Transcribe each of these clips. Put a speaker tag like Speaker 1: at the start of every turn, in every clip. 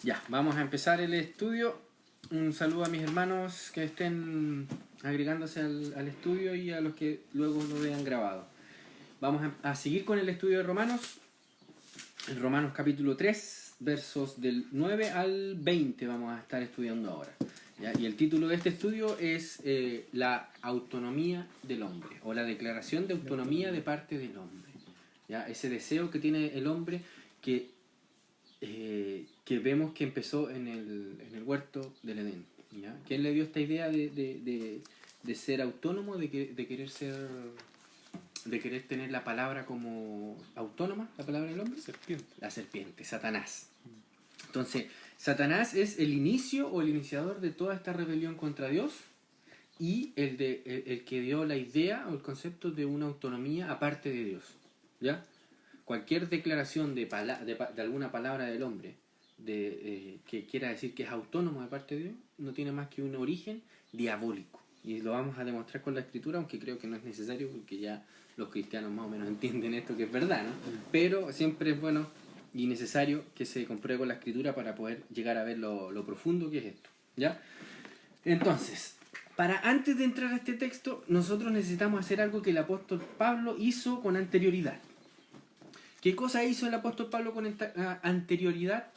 Speaker 1: Ya, vamos a empezar el estudio. Un saludo a mis hermanos que estén agregándose al estudio y a los que luego lo vean grabado. Vamos a seguir con el estudio de Romanos. En Romanos capítulo 3, versos del 9 al 20 vamos a estar estudiando ahora. ¿Ya? Y el título de este estudio es la autonomía del hombre, o la declaración de autonomía de parte del hombre. ¿Ya? Ese deseo que tiene el hombre que vemos que empezó en el huerto del Edén. ¿Ya? ¿Quién le dio esta idea de ser autónomo, de querer ser, de querer tener la palabra como autónoma, la palabra del hombre?
Speaker 2: Serpiente.
Speaker 1: La serpiente, Satanás. Entonces, Satanás es el inicio o el iniciador de toda esta rebelión contra Dios y el que dio la idea o el concepto de una autonomía aparte de Dios. ¿Ya? Cualquier declaración de alguna palabra del hombre que quiera decir que es autónomo de parte de Dios no tiene más que un origen diabólico. Y lo vamos a demostrar con la Escritura, aunque creo que no es necesario porque ya los cristianos más o menos entienden esto, que es verdad, ¿no? Pero siempre es bueno y necesario que se compruebe con la Escritura para poder llegar a ver lo profundo que es esto. ¿Ya? Entonces, antes de entrar a este texto, nosotros necesitamos hacer algo que el apóstol Pablo hizo con anterioridad. ¿Qué cosa hizo el apóstol Pablo con anterioridad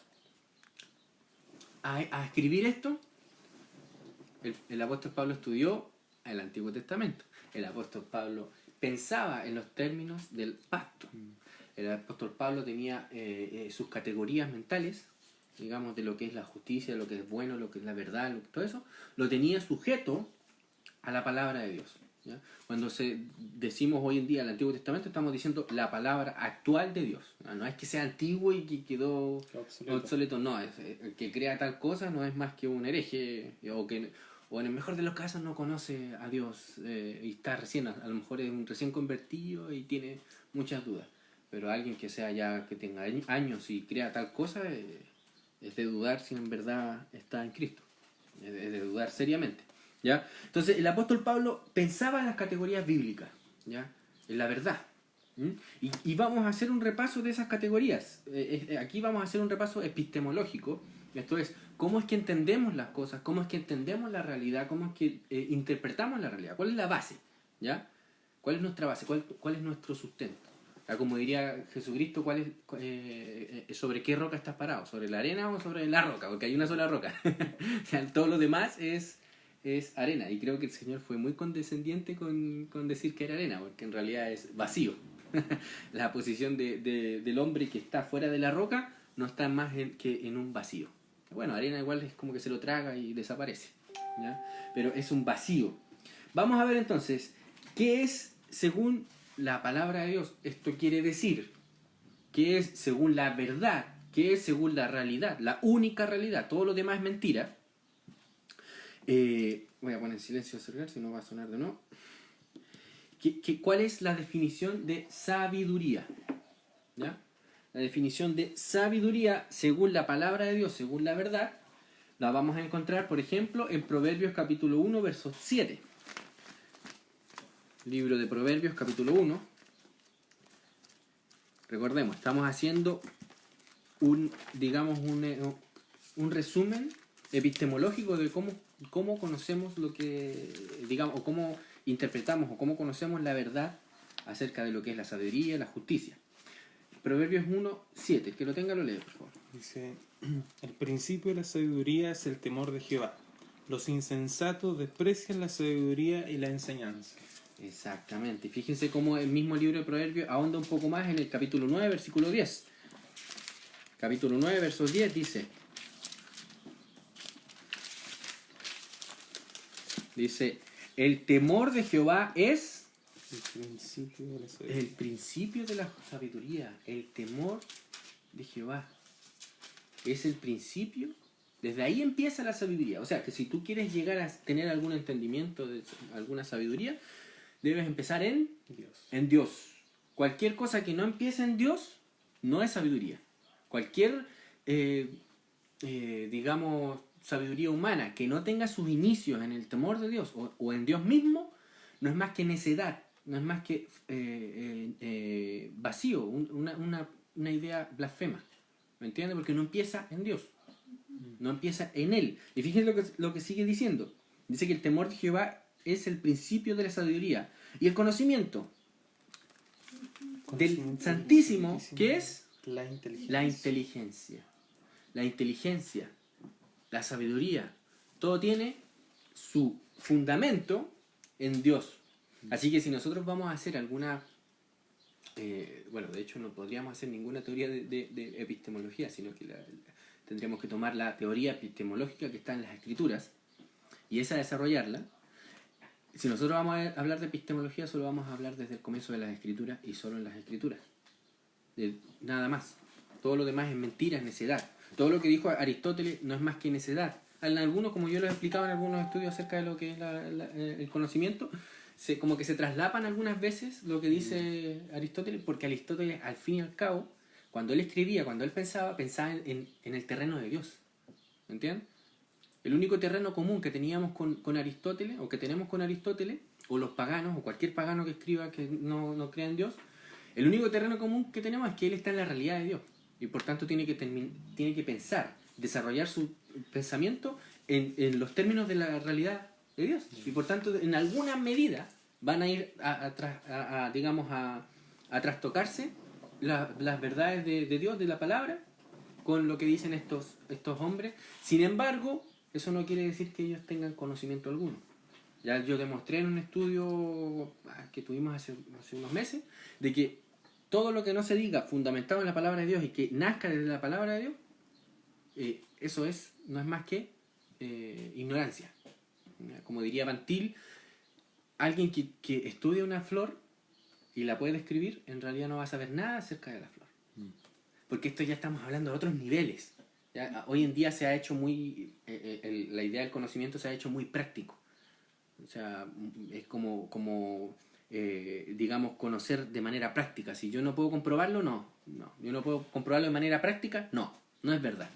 Speaker 1: a escribir esto? El apóstol Pablo estudió el Antiguo Testamento. El apóstol Pablo pensaba en los términos del pacto. El apóstol Pablo tenía sus categorías mentales, digamos, de lo que es la justicia, de lo que es bueno, lo que es la verdad, todo eso, lo tenía sujeto a la palabra de Dios. ¿Ya? Cuando decimos hoy en día el Antiguo Testamento, estamos diciendo la palabra actual de Dios. No es que sea antiguo y que quedó obsoleto, no. El que crea tal cosa no es más que un hereje, o en el mejor de los casos no conoce a Dios y está recién, a lo mejor es un recién convertido y tiene muchas dudas. Pero alguien que sea ya, que tenga años y crea tal cosa, es de dudar si en verdad está en Cristo. Es de dudar seriamente. ¿Ya? Entonces el apóstol Pablo pensaba en las categorías bíblicas, ¿ya? En la verdad. Y vamos a hacer un repaso de esas categorías. Aquí vamos a hacer un repaso epistemológico. Esto es, cómo es que entendemos las cosas, cómo es que entendemos la realidad, cómo es que interpretamos la realidad, cuál es la base, ¿ya? ¿Cuál es nuestra base? ¿Cuál es nuestro sustento? Como diría Jesucristo, ¿sobre qué roca estás parado? ¿Sobre la arena o sobre la roca? Porque hay una sola roca. O sea, todo lo demás es arena. Y creo que el Señor fue muy condescendiente con decir que era arena, porque en realidad es vacío. La posición del hombre que está fuera de la roca no está más que en un vacío. Bueno, arena igual es como que se lo traga y desaparece, ¿ya? Pero es un vacío. Vamos a ver entonces, ¿qué es según la palabra de Dios? Esto quiere decir, ¿qué es según la verdad? ¿Qué es según la realidad? La única realidad. Todo lo demás es mentira. Voy a poner en silencio el celular, si no va a sonar de nuevo. ¿Cuál es la definición de sabiduría? ¿Ya? La definición de sabiduría, según la palabra de Dios, según la verdad, la vamos a encontrar, por ejemplo, en Proverbios capítulo 1, verso 7. Libro de Proverbios capítulo 1. Recordemos, estamos haciendo un resumen epistemológico de cómo conocemos lo que, digamos, o cómo interpretamos o cómo conocemos la verdad acerca de lo que es la sabiduría y la justicia. Proverbios 1, 7. Que lo tenga, lo leo, por favor.
Speaker 2: Dice, el principio de la sabiduría es el temor de Jehová. Los insensatos desprecian la sabiduría y la enseñanza.
Speaker 1: Exactamente. Fíjense cómo el mismo libro de Proverbios ahonda un poco más en el capítulo 9, versículo 10. Capítulo 9, verso 10 dice, el temor de Jehová es el principio de la sabiduría. El temor de Jehová es el principio. Desde ahí empieza la sabiduría. O sea, que si tú quieres llegar a tener algún entendimiento de alguna sabiduría, debes empezar en Dios. Cualquier cosa que no empiece en Dios no es sabiduría. Cualquier, digamos, sabiduría humana que no tenga sus inicios en el temor de Dios o en Dios mismo, no es más que necedad, no es más que vacío, una idea blasfema. ¿Me entiendes? Porque no empieza en Dios. no empieza en él. Y fíjense lo que sigue diciendo. Dice que el temor de Jehová es el principio de la sabiduría. Y el conocimiento del Santísimo, ¿qué es?
Speaker 2: La inteligencia.
Speaker 1: La inteligencia. La inteligencia, la sabiduría, todo tiene su fundamento en Dios. Así que si nosotros vamos a hacer alguna... bueno, de hecho no podríamos hacer ninguna teoría de epistemología, sino que tendríamos que tomar la teoría epistemológica que está en las Escrituras y esa desarrollarla. Si nosotros vamos a hablar de epistemología, solo vamos a hablar desde el comienzo de las Escrituras y solo en las Escrituras. Nada más. Todo lo demás es mentira, es necedad. Todo lo que dijo Aristóteles no es más que necedad. En algunos, como yo lo he explicado en algunos estudios acerca de lo que es el conocimiento, como que se traslapan algunas veces lo que dice Aristóteles, porque Aristóteles, al fin y al cabo, cuando él escribía, cuando él pensaba en el terreno de Dios. ¿Entiendes? El único terreno común que teníamos con Aristóteles, o que tenemos con Aristóteles, o los paganos, o cualquier pagano que escriba que no crea en Dios, el único terreno común que tenemos es que él está en la realidad de Dios. Y por tanto tiene que pensar, desarrollar su pensamiento en los términos de la realidad de Dios. Y por tanto, en alguna medida, van a ir a trastocarse las verdades de Dios, de la palabra, con lo que dicen estos hombres. Sin embargo, eso no quiere decir que ellos tengan conocimiento alguno. Ya yo demostré en un estudio que tuvimos hace unos meses, de que todo lo que no se diga fundamentado en la palabra de Dios y que nazca desde la palabra de Dios, eso no es más que ignorancia. Como diría Bantil, alguien que estudia una flor y la puede describir, en realidad no va a saber nada acerca de la flor. Porque esto ya estamos hablando de otros niveles. ¿Ya? Hoy en día se ha hecho la idea del conocimiento se ha hecho muy práctico. O sea, es como digamos, conocer de manera práctica. Si yo no puedo comprobarlo, no. Yo no puedo comprobarlo de manera práctica, no es verdad.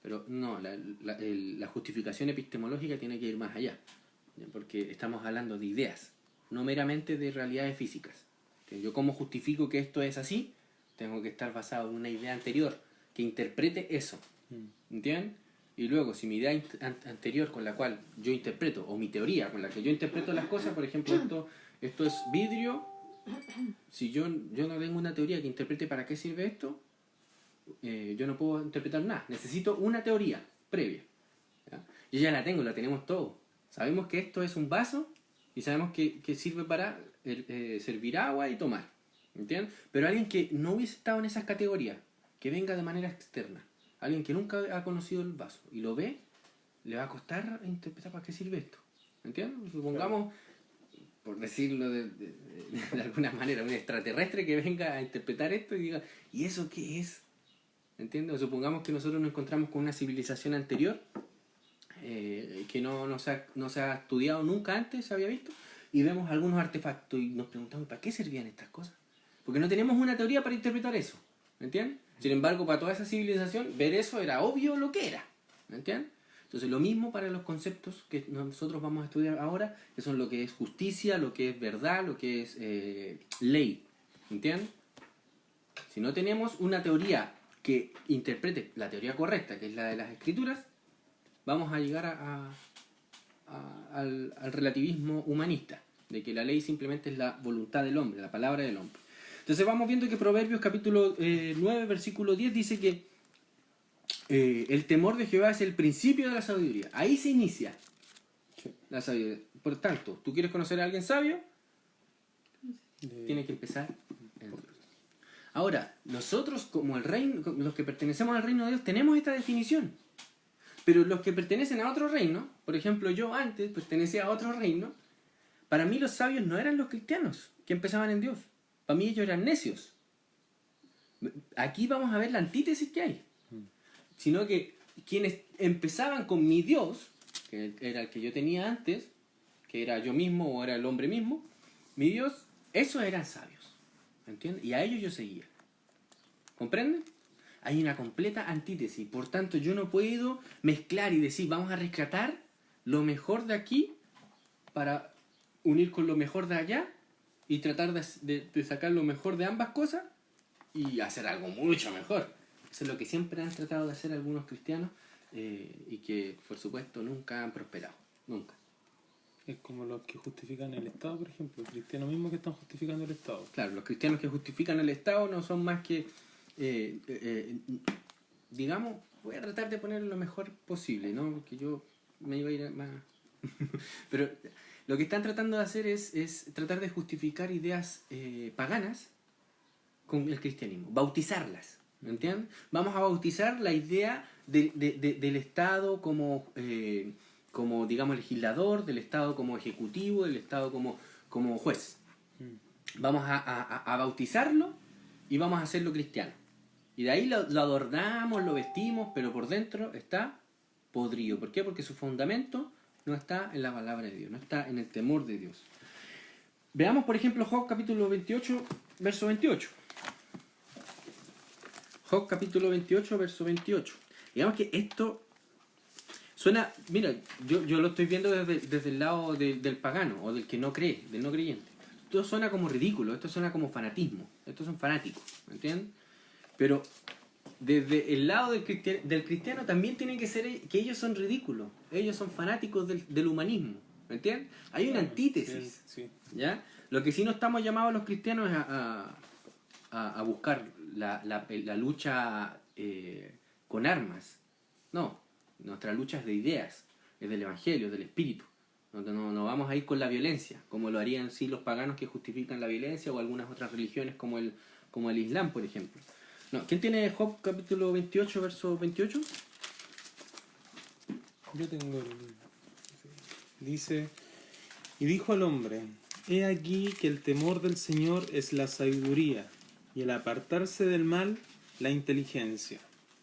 Speaker 1: Pero no, la justificación epistemológica tiene que ir más allá, porque estamos hablando de ideas, no meramente de realidades físicas. Yo como justifico que esto es así, tengo que estar basado en una idea anterior que interprete eso, ¿entienden? Y luego, si mi idea anterior con la cual yo interpreto, o mi teoría con la que yo interpreto las cosas, por ejemplo, esto es vidrio, si yo no tengo una teoría que interprete para qué sirve esto, yo no puedo interpretar nada. Necesito una teoría previa. ¿Ya? Yo ya la tengo, la tenemos todos. Sabemos que esto es un vaso y sabemos que sirve para servir agua y tomar. ¿Entiendes? Pero alguien que no hubiese estado en esas categorías, que venga de manera externa, alguien que nunca ha conocido el vaso y lo ve, le va a costar interpretar para qué sirve esto. ¿Entiendes? Supongamos, por decirlo de alguna manera, un extraterrestre que venga a interpretar esto y diga, ¿y eso qué es? ¿Entiendes? O supongamos que nosotros nos encontramos con una civilización anterior que no se ha estudiado nunca antes, se había visto, y vemos algunos artefactos y nos preguntamos, ¿para qué servían estas cosas? Porque no tenemos una teoría para interpretar eso. ¿Me entiendes? Sin embargo, para toda esa civilización, ver eso era obvio lo que era. ¿Me entiendes? Entonces, lo mismo para los conceptos que nosotros vamos a estudiar ahora, que son lo que es justicia, lo que es verdad, lo que es ley. ¿Me entiendes? Si no tenemos una teoría que interprete la teoría correcta, que es la de las Escrituras, vamos a llegar al relativismo humanista, de que la ley simplemente es la voluntad del hombre, la palabra del hombre. Entonces vamos viendo que Proverbios capítulo 9, versículo 10 dice que el temor de Jehová es el principio de la sabiduría. Ahí se inicia la sabiduría. Por tanto, ¿tú quieres conocer a alguien sabio? Tienes que empezar en Dios. Ahora, nosotros como el reino, los que pertenecemos al reino de Dios, tenemos esta definición. Pero los que pertenecen a otro reino, por ejemplo, yo antes pertenecía a otro reino, para mí los sabios no eran los cristianos que empezaban en Dios. Para mí ellos eran necios. Aquí vamos a ver la antítesis que hay. Sino que quienes empezaban con mi Dios, que era el que yo tenía antes, que era yo mismo o era el hombre mismo, mi Dios, esos eran sabios. ¿Entiendes? Y a ellos yo seguía. ¿Comprenden? Hay una completa antítesis. Por tanto, yo no puedo mezclar y decir, vamos a rescatar lo mejor de aquí para unir con lo mejor de allá y tratar de sacar lo mejor de ambas cosas y hacer algo mucho mejor. Eso es lo que siempre han tratado de hacer algunos cristianos, y que, por supuesto, nunca han prosperado. Nunca.
Speaker 2: Es como los que justifican el Estado, por ejemplo. Los cristianos mismos que están justificando el Estado.
Speaker 1: Claro, los cristianos que justifican el Estado no son más que, digamos, voy a tratar de poner lo mejor posible, ¿no? Porque yo me iba a ir más... Pero lo que están tratando de hacer es tratar de justificar ideas paganas con el cristianismo, bautizarlas, ¿me entiendes? Vamos a bautizar la idea del Estado como, digamos, legislador, del Estado como ejecutivo, del Estado como juez. Vamos a bautizarlo y vamos a hacerlo cristiano. Y de ahí lo adornamos, lo vestimos, pero por dentro está podrido. ¿Por qué? Porque su fundamento no está en la palabra de Dios, no está en el temor de Dios. Veamos, por ejemplo, Job capítulo 28, verso 28. Job capítulo 28, verso 28. Digamos que esto suena, mira, yo lo estoy viendo desde el lado del pagano o del que no cree, del no creyente. Esto suena como ridículo, esto suena como fanatismo, estos son fanáticos, ¿me entienden? Pero desde el lado del cristiano también tiene que ser que ellos son ridículos, ellos son fanáticos del humanismo, ¿me entiendes? Hay una antítesis,
Speaker 2: Sí.
Speaker 1: ¿ya? Lo que sí no estamos llamados los cristianos es a buscar la lucha con armas. No, nuestra lucha es de ideas, es del evangelio, del espíritu. No vamos a ir con la violencia, como lo harían sí los paganos que justifican la violencia o algunas otras religiones como el Islam, por ejemplo. No, ¿quién tiene Job capítulo 28, verso 28?
Speaker 2: Yo tengo Dice, y dijo al hombre, he aquí que el temor del Señor es la sabiduría, y el apartarse del mal, la inteligencia.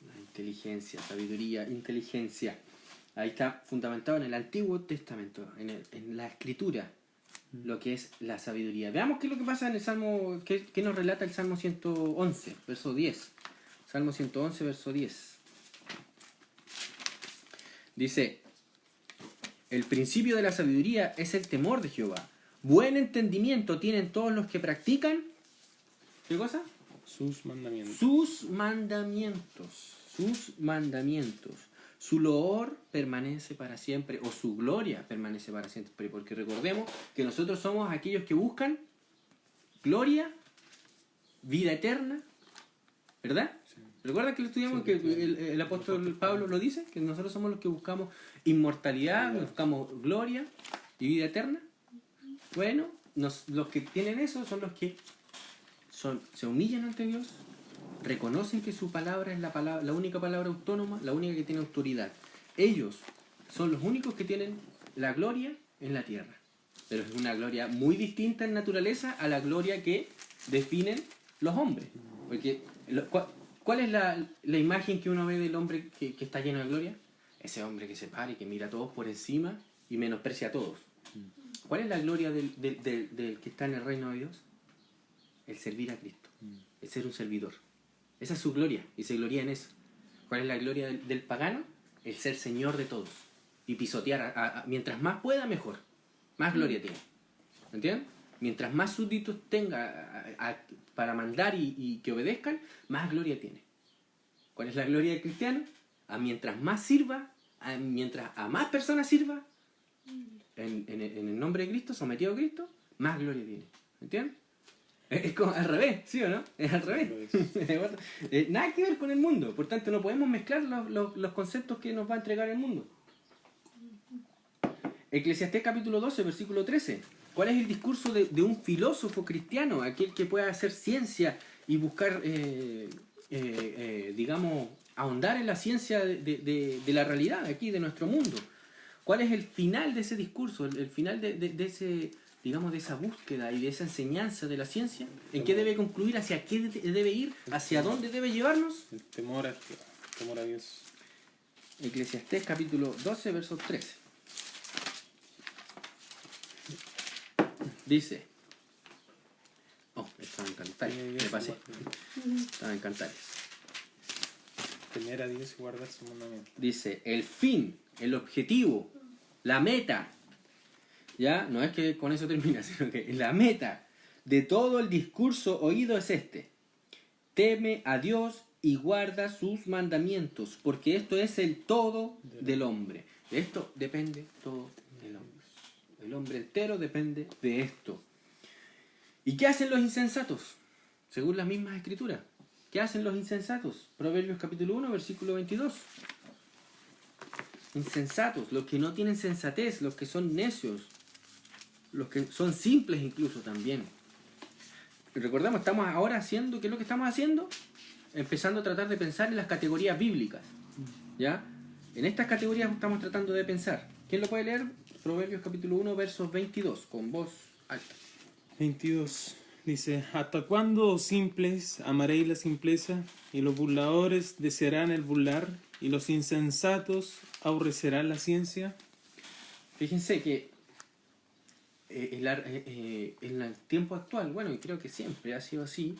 Speaker 1: La inteligencia, sabiduría, inteligencia. Ahí está fundamentado en el Antiguo Testamento, en la Escritura, lo que es la sabiduría. Veamos qué es lo que pasa en el Salmo, qué nos relata el Salmo 111, verso 10. Salmo 111, verso 10. Dice, el principio de la sabiduría es el temor de Jehová. Buen entendimiento tienen todos los que practican. ¿Qué cosa?
Speaker 2: Sus mandamientos.
Speaker 1: Sus mandamientos. Sus mandamientos. Su loor permanece para siempre, o su gloria permanece para siempre, porque recordemos que nosotros somos aquellos que buscan gloria, vida eterna, ¿verdad? Sí. ¿Recuerdan que lo estudiamos, sí, que el apóstol Pablo lo dice? Que nosotros somos los que buscamos inmortalidad, sí, buscamos gloria y vida eterna. Bueno, los que tienen eso son los que se humillan ante Dios, reconocen que su palabra es la única palabra autónoma, la única que tiene autoridad. Ellos son los únicos que tienen la gloria en la tierra. Pero es una gloria muy distinta en naturaleza a la gloria que definen los hombres. Porque, ¿cuál es la imagen que uno ve del hombre que está lleno de gloria? Ese hombre que se para y que mira a todos por encima y menosprecia a todos. ¿Cuál es la gloria del que está en el reino de Dios? El servir a Cristo, el ser un servidor. Esa es su gloria, y se gloria en eso. ¿Cuál es la gloria del pagano? El ser señor de todos. Y pisotear, mientras más pueda, mejor. Más gloria tiene. ¿Entiendes? Mientras más súbditos tenga para mandar y que obedezcan, más gloria tiene. ¿Cuál es la gloria del cristiano? Mientras más sirva, mientras a más personas sirva, en el nombre de Cristo, sometido a Cristo, más gloria tiene. ¿Entiendes? Es como al revés, ¿sí o no? Es al revés. Nada que ver con el mundo. Por tanto, no podemos mezclar los conceptos que nos va a entregar el mundo. Eclesiastés capítulo 12, versículo 13. ¿Cuál es el discurso de un filósofo cristiano? Aquel que pueda hacer ciencia y buscar, digamos, ahondar en la ciencia de la realidad aquí, de nuestro mundo. ¿Cuál es el final de ese discurso? El final de ese... digamos, de esa búsqueda y de esa enseñanza de la ciencia, ¿en qué debe concluir? ¿Hacia qué debe ir? ¿Hacia dónde debe llevarnos?
Speaker 2: El temor a Dios.
Speaker 1: Eclesiastés capítulo 12, verso 13. Dice, estaba en Cantares, me pasé. Estaba en Cantares.
Speaker 2: Temer a Dios y guardar su mandamiento.
Speaker 1: Dice, el fin, el objetivo, la meta. Ya, no es que con eso termina, sino que la meta de todo el discurso oído es este: teme a Dios y guarda sus mandamientos, porque esto es el todo del hombre. De esto depende todo del hombre. El hombre entero depende de esto. ¿Y qué hacen los insensatos? Según las mismas escrituras. ¿Qué hacen los insensatos? Proverbios capítulo 1, versículo 22. Insensatos, los que no tienen sensatez, los que son necios, los que son simples incluso también. Recordamos, estamos ahora haciendo, ¿qué es lo que estamos haciendo? Empezando a tratar de pensar en las categorías bíblicas. ¿Ya? En estas categorías estamos tratando de pensar. ¿Quién lo puede leer? Proverbios capítulo 1, versos 22, con voz alta.
Speaker 2: 22. Dice: ¿Hasta cuándo, oh simples, amaréis la simpleza? Y los burladores desearán el burlar, y los insensatos aborrecerán la ciencia.
Speaker 1: Fíjense que en el tiempo actual, bueno, y creo que siempre ha sido así,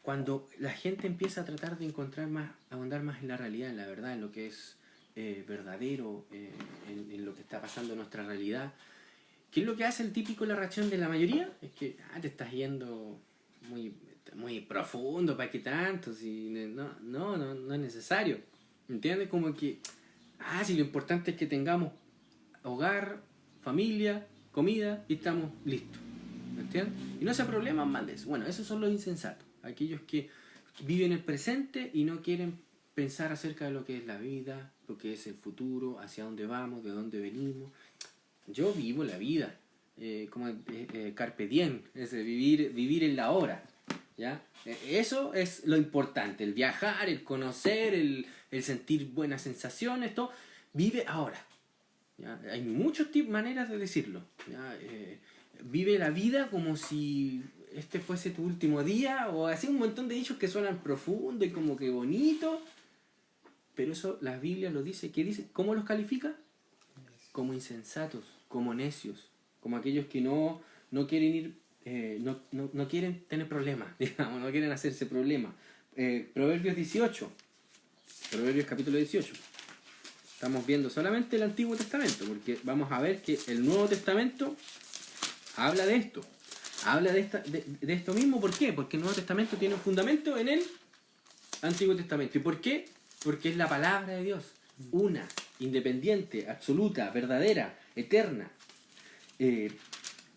Speaker 1: cuando la gente empieza a tratar de encontrar más, ahondar más en la realidad, en la verdad, en lo que es verdadero, en lo que está pasando en nuestra realidad, ¿qué es lo que hace el típico, la reacción de la mayoría? Es que te estás yendo muy profundo, ¿para qué tanto? Si no es necesario. ¿Entiendes? Como que, si lo importante es que tengamos hogar, familia, comida y estamos listos. ¿Entiendes? Y no se probleman más de eso. Bueno, esos son los insensatos. Aquellos que viven el presente y no quieren pensar acerca de lo que es la vida, lo que es el futuro, hacia dónde vamos, de dónde venimos. Yo vivo la vida, como carpe diem, es vivir en la hora, ¿ya? Eso es lo importante, el viajar, el conocer, el sentir buenas sensaciones, todo. Vive ahora, ¿ya? Hay muchas maneras de decirlo, ¿ya? Vive la vida como si este fuese tu último día, o así un montón de dichos que suenan profundo y como que bonito, pero eso la Biblia lo dice. ¿Qué dice? ¿Cómo los califica? Como insensatos, como necios, como aquellos que no quieren ir, no quieren tener problemas, digamos, no quieren hacerse problemas. Proverbios 18, Proverbios capítulo 18. Estamos viendo solamente el Antiguo Testamento, porque vamos a ver que el Nuevo Testamento habla de esto. Habla de esto mismo. ¿Por qué? Porque el Nuevo Testamento tiene un fundamento en el Antiguo Testamento. ¿Y por qué? Porque es la palabra de Dios. Una, independiente, absoluta, verdadera, eterna.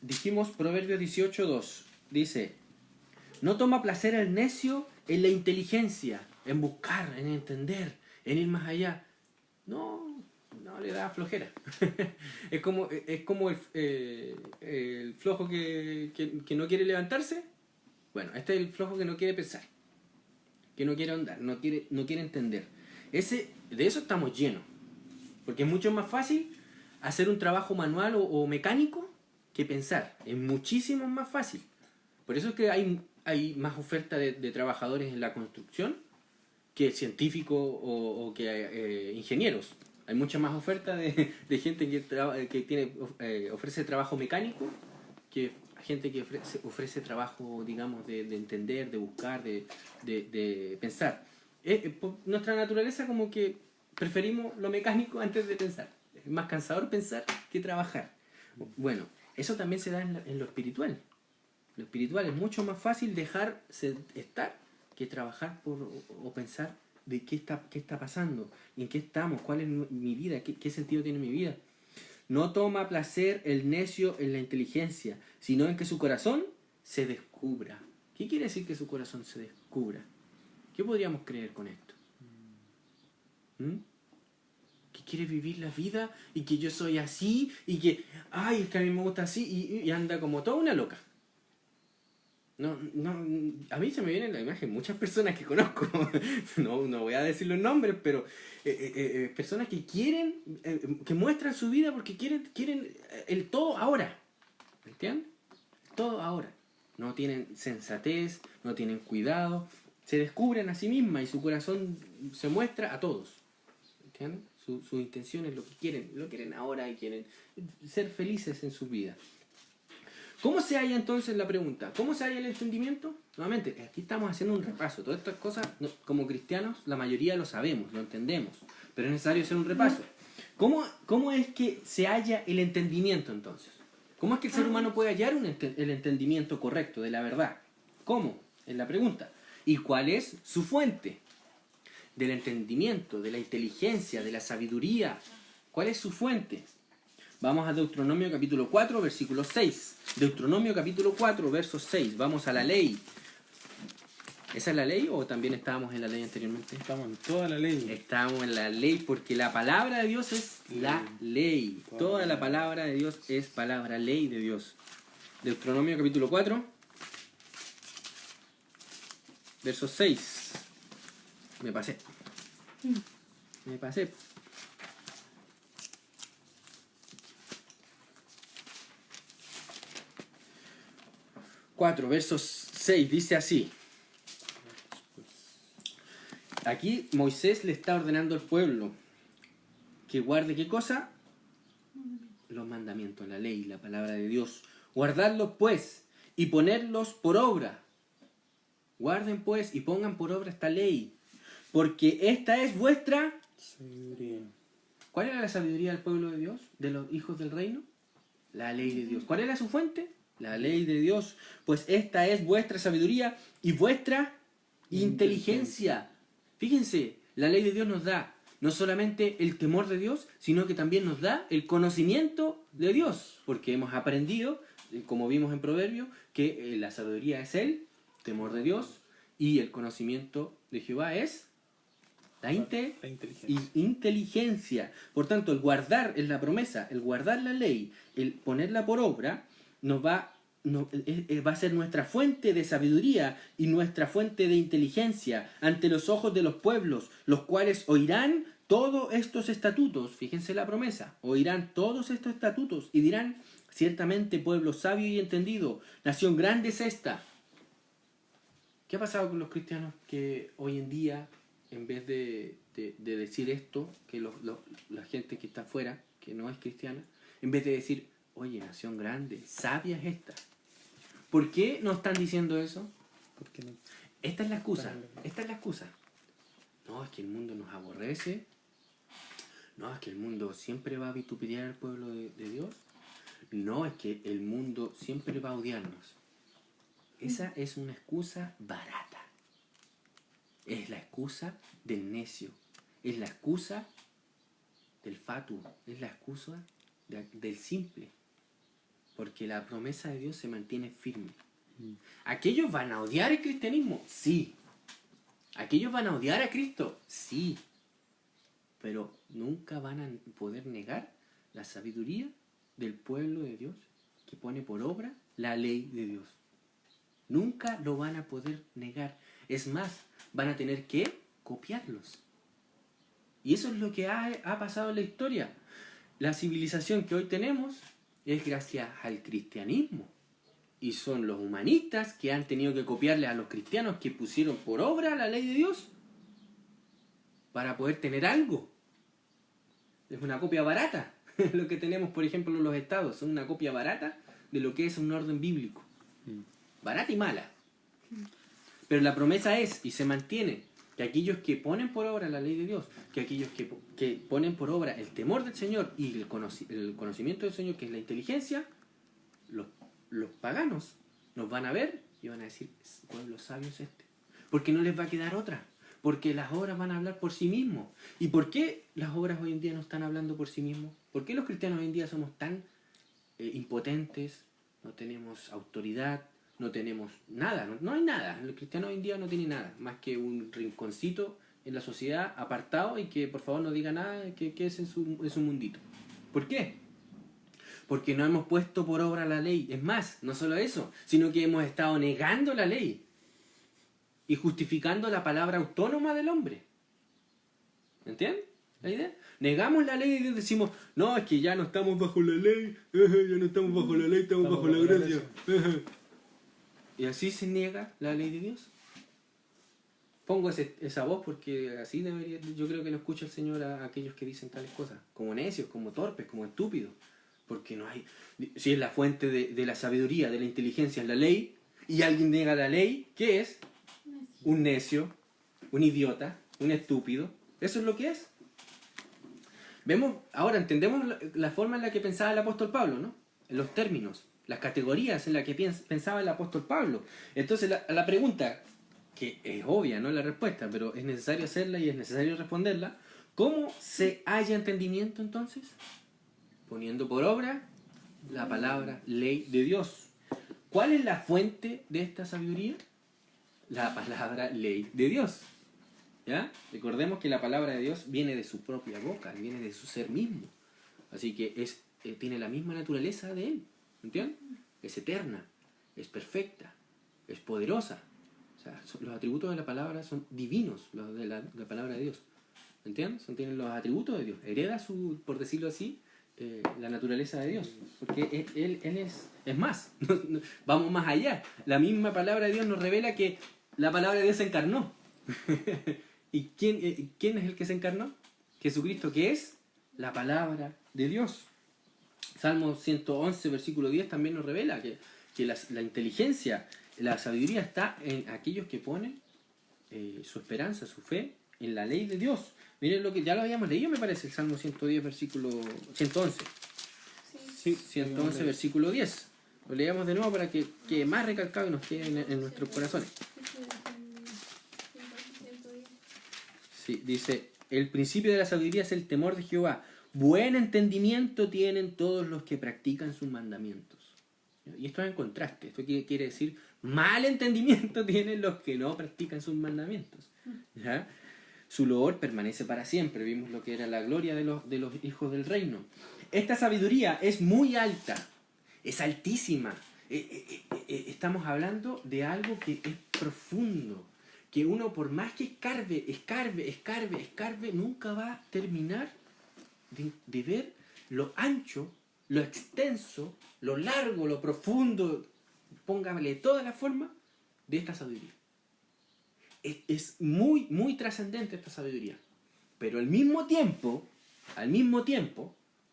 Speaker 1: Dijimos Proverbios 18:2. Dice: no toma placer el necio en la inteligencia, en buscar, en entender, en ir más allá. No le da flojera. es como el flojo que no quiere levantarse. Bueno, este es el flojo que no quiere pensar, que no quiere ahondar, no quiere entender. De eso estamos llenos. Porque es mucho más fácil hacer un trabajo manual o mecánico que pensar. Es muchísimo más fácil. Por eso es que hay más oferta de trabajadores en la construcción que científicos o que ingenieros. Hay mucha más oferta de gente que ofrece trabajo mecánico que gente que ofrece trabajo, digamos, de entender, de buscar, de pensar. Nuestra naturaleza como que preferimos lo mecánico antes de pensar. Es más cansador pensar que trabajar. Bueno, eso también se da en lo espiritual. Lo espiritual es mucho más fácil dejar estar que trabajar o pensar de qué está pasando, en qué estamos, cuál es mi vida, qué sentido tiene mi vida. No toma placer el necio en la inteligencia, sino en que su corazón se descubra. ¿Qué quiere decir que su corazón se descubra? ¿Qué podríamos creer con esto? Que quiere vivir la vida y que yo soy así y que, es que a mí me gusta así y anda como toda una loca. A mí se me viene en la imagen muchas personas que conozco, no voy a decir los nombres, pero personas que quieren, que muestran su vida porque quieren el todo ahora, ¿entiendes? Todo ahora. No tienen sensatez, no tienen cuidado, se descubren a sí mismas y su corazón se muestra a todos, ¿entiendes? Sus intenciones, lo quieren ahora y quieren ser felices en su vida. ¿Cómo se halla entonces la pregunta? ¿Cómo se halla el entendimiento? Nuevamente, aquí estamos haciendo un repaso. Todas estas cosas, como cristianos, la mayoría lo sabemos, lo entendemos, pero es necesario hacer un repaso. ¿Cómo es que se halla el entendimiento entonces? ¿Cómo es que el ser humano puede hallar el entendimiento correcto de la verdad? ¿Cómo? Es la pregunta. ¿Y cuál es su fuente? del entendimiento, de la inteligencia, de la sabiduría. ¿Cuál es su fuente? Vamos a Deuteronomio capítulo 4, versículo 6. Deuteronomio capítulo 4, verso 6. Vamos a la ley. ¿Esa es la ley o también estábamos en la ley anteriormente?
Speaker 2: Estamos en toda la ley.
Speaker 1: Estamos en la ley porque la palabra de Dios es la ley. Toda la palabra de Dios es palabra, ley de Dios. Deuteronomio capítulo 4, verso 6. Me pasé. 4, verso 6, dice así. Aquí Moisés le está ordenando al pueblo que guarde ¿qué cosa? Los mandamientos, la ley, la palabra de Dios. Guardadlos pues y ponerlos por obra. Guarden pues y pongan por obra esta ley, porque esta es vuestra
Speaker 2: sabiduría.
Speaker 1: ¿Cuál era la sabiduría del pueblo de Dios? ¿De los hijos del reino? La ley de Dios. ¿Cuál era su fuente? La ley de Dios. Pues esta es vuestra sabiduría y vuestra inteligencia. Fíjense, la ley de Dios nos da no solamente el temor de Dios, sino que también nos da el conocimiento de Dios. Porque hemos aprendido, como vimos en Proverbios, que la sabiduría es el temor de Dios y el conocimiento de Jehová es la inteligencia. Por tanto, el guardar es la promesa, el guardar la ley, el ponerla por obra, va a ser nuestra fuente de sabiduría y nuestra fuente de inteligencia ante los ojos de los pueblos, los cuales oirán todos estos estatutos. Fíjense la promesa, oirán todos estos estatutos y dirán, ciertamente pueblo sabio y entendido, nación grande es esta. ¿Qué ha pasado con los cristianos que hoy en día, en vez de decir esto, que la gente que está afuera, que no es cristiana, en vez de decir, oye, nación grande, sabia es esta? ¿Por qué no están diciendo eso?
Speaker 2: Porque no.
Speaker 1: Esta es la excusa. No, es que el mundo nos aborrece. No, es que el mundo siempre va a vituperar al pueblo de Dios. No, es que el mundo siempre va a odiarnos. Esa es una excusa barata. Es la excusa del necio. Es la excusa del fatuo. Es la excusa del simple. Porque la promesa de Dios se mantiene firme. ¿Aquellos van a odiar el cristianismo? Sí. ¿Aquellos van a odiar a Cristo? Sí. Pero nunca van a poder negar la sabiduría del pueblo de Dios que pone por obra la ley de Dios. Nunca lo van a poder negar. Es más, van a tener que copiarlos. Y eso es lo que ha pasado en la historia. La civilización que hoy tenemos es gracias al cristianismo. Y son los humanistas que han tenido que copiarle a los cristianos que pusieron por obra la ley de Dios para poder tener algo. Es una copia barata. Lo que tenemos, por ejemplo, en los estados, son una copia barata de lo que es un orden bíblico. Barata y mala. Pero la promesa es, y se mantiene, que aquellos que ponen por obra la ley de Dios, que aquellos que ponen por obra el temor del Señor y el conocimiento del Señor, que es la inteligencia, los paganos nos van a ver y van a decir, pueblo sabio es este. Porque no les va a quedar otra. Porque las obras van a hablar por sí mismos. ¿Y por qué las obras hoy en día no están hablando por sí mismos? ¿Por qué los cristianos hoy en día somos tan impotentes? No tenemos autoridad, no tenemos nada, no hay nada. El cristiano hoy en día no tiene nada, más que un rinconcito en la sociedad apartado y que por favor no diga nada, que es en su mundito. ¿Por qué? Porque no hemos puesto por obra la ley. Es más, no solo eso, sino que hemos estado negando la ley y justificando la palabra autónoma del hombre. ¿Entienden la idea? Negamos la ley y Dios decimos, no, es que ya no estamos bajo la ley, ya no estamos bajo la ley, estamos bajo la gracia. Y así se niega la ley de Dios. Pongo esa voz porque así debería, yo creo que lo escucha el Señor a aquellos que dicen tales cosas, como necios, como torpes, como estúpidos. Porque no hay, si es la fuente de la sabiduría, de la inteligencia, es la ley, y alguien niega la ley, ¿qué es? Un necio, un idiota, un estúpido. Eso es lo que es. Vemos, ahora entendemos la forma en la que pensaba el apóstol Pablo, ¿no? En los términos, las categorías en las que pensaba el apóstol Pablo. Entonces la pregunta, que es obvia, ¿no? La respuesta, pero es necesario hacerla y es necesario responderla. ¿Cómo se halla entendimiento entonces? Poniendo por obra la palabra ley de Dios. ¿Cuál es la fuente de esta sabiduría? La palabra ley de Dios. ¿Ya? Recordemos que la palabra de Dios viene de su propia boca, viene de su ser mismo. Así que tiene la misma naturaleza de Él. ¿Entiendes? Es eterna, es perfecta, es poderosa. O sea, los atributos de la palabra son divinos, los de la palabra de Dios. ¿Entiendes? Tienen los atributos de Dios. Hereda por decirlo así, la naturaleza de Dios. Porque Él es más. Vamos más allá. La misma palabra de Dios nos revela que la palabra de Dios se encarnó. ¿Y quién es el que se encarnó? Jesucristo, que es la palabra de Dios. Salmo 111, versículo 10 también nos revela que la inteligencia, la sabiduría está en aquellos que ponen su esperanza, su fe en la ley de Dios. Miren lo que ya lo habíamos leído, me parece, el Salmo 110, versículo 111. Sí, 111, versículo 10. Lo leíamos de nuevo para que quede más recalcado y nos quede en nuestros corazones. Sí, dice, el principio de la sabiduría es el temor de Jehová. Buen entendimiento tienen todos los que practican sus mandamientos. Y esto es en contraste. Esto quiere decir, mal entendimiento tienen los que no practican sus mandamientos. ¿Ya? Su loor permanece para siempre. Vimos lo que era la gloria de los hijos del reino. Esta sabiduría es muy alta, es altísima. Estamos hablando de algo que es profundo, que uno por más que escarbe, nunca va a terminar de ver lo ancho, lo extenso, lo largo, lo profundo, póngale toda la forma de esta sabiduría. Es muy, muy trascendente esta sabiduría. Pero al mismo tiempo,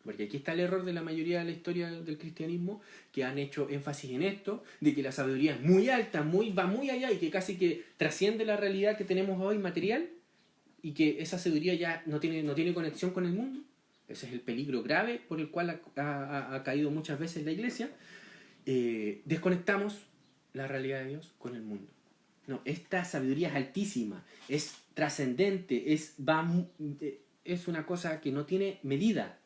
Speaker 1: porque aquí está el error de la mayoría de la historia del cristianismo, que han hecho énfasis en esto, de que la sabiduría es muy alta, va muy allá y que casi que trasciende la realidad que tenemos hoy material y que esa sabiduría ya no tiene conexión con el mundo. Ese es el peligro grave por el cual ha caído muchas veces la iglesia. Desconectamos la realidad de Dios con el mundo. No, esta sabiduría es altísima, es trascendente, es una cosa que no tiene medida.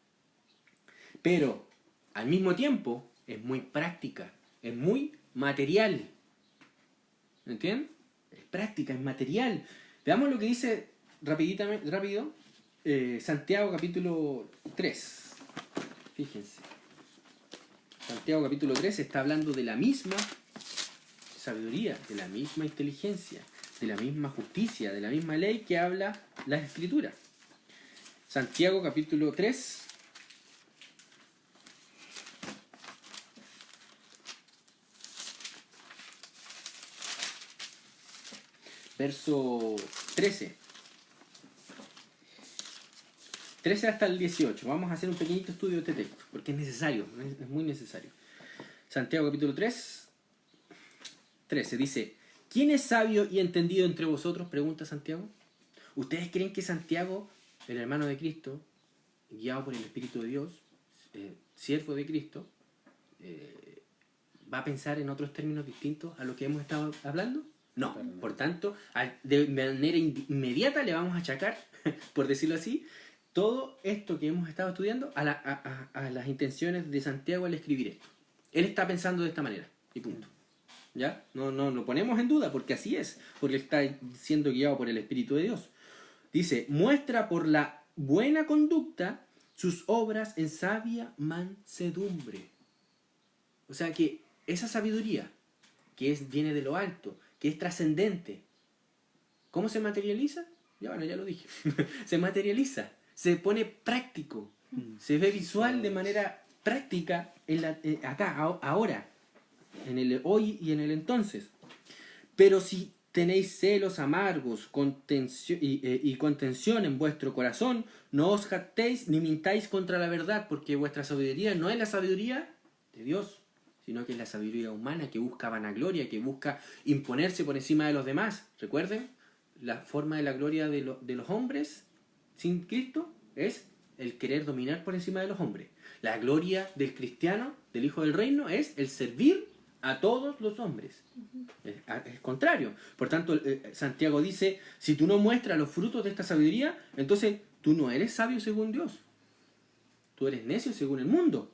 Speaker 1: Pero al mismo tiempo es muy práctica, es muy material. ¿Entienden? Es práctica, es material. Veamos lo que dice rápido Santiago capítulo 3. Fíjense. Santiago capítulo 3 está hablando de la misma sabiduría, de la misma inteligencia, de la misma justicia, de la misma ley que habla la Escritura. Santiago capítulo 3. Verso 13. 13 hasta el 18. Vamos a hacer un pequeñito estudio de este texto, porque es necesario, es muy necesario. Santiago capítulo 3, 13 dice, ¿quién es sabio y entendido entre vosotros? Pregunta Santiago. ¿Ustedes creen que Santiago, el hermano de Cristo, guiado por el Espíritu de Dios, siervo de Cristo, va a pensar en otros términos distintos a lo que hemos estado hablando? No, por tanto, de manera inmediata le vamos a achacar, por decirlo así, todo esto que hemos estado estudiando a las intenciones de Santiago al escribir esto. Él está pensando de esta manera, y punto. ¿Ya? No lo ponemos en duda, porque así es, porque él está siendo guiado por el Espíritu de Dios. Dice, muestra por la buena conducta sus obras en sabia mansedumbre. O sea que esa sabiduría, que viene de lo alto, que es trascendente, ¿cómo se materializa? Ya lo dije. Se materializa, se pone práctico, se ve visual de manera práctica acá, ahora, en el hoy y en el entonces. Pero si tenéis celos amargos y contención en vuestro corazón, no os jactéis ni mintáis contra la verdad, porque vuestra sabiduría no es la sabiduría de Dios, sino que es la sabiduría humana que busca vanagloria, que busca imponerse por encima de los demás. Recuerden, la forma de la gloria de los hombres sin Cristo es el querer dominar por encima de los hombres. La gloria del cristiano, del Hijo del Reino, es el servir a todos los hombres. Es contrario. Por tanto, Santiago dice, si tú no muestras los frutos de esta sabiduría, entonces tú no eres sabio según Dios. Tú eres necio según el mundo.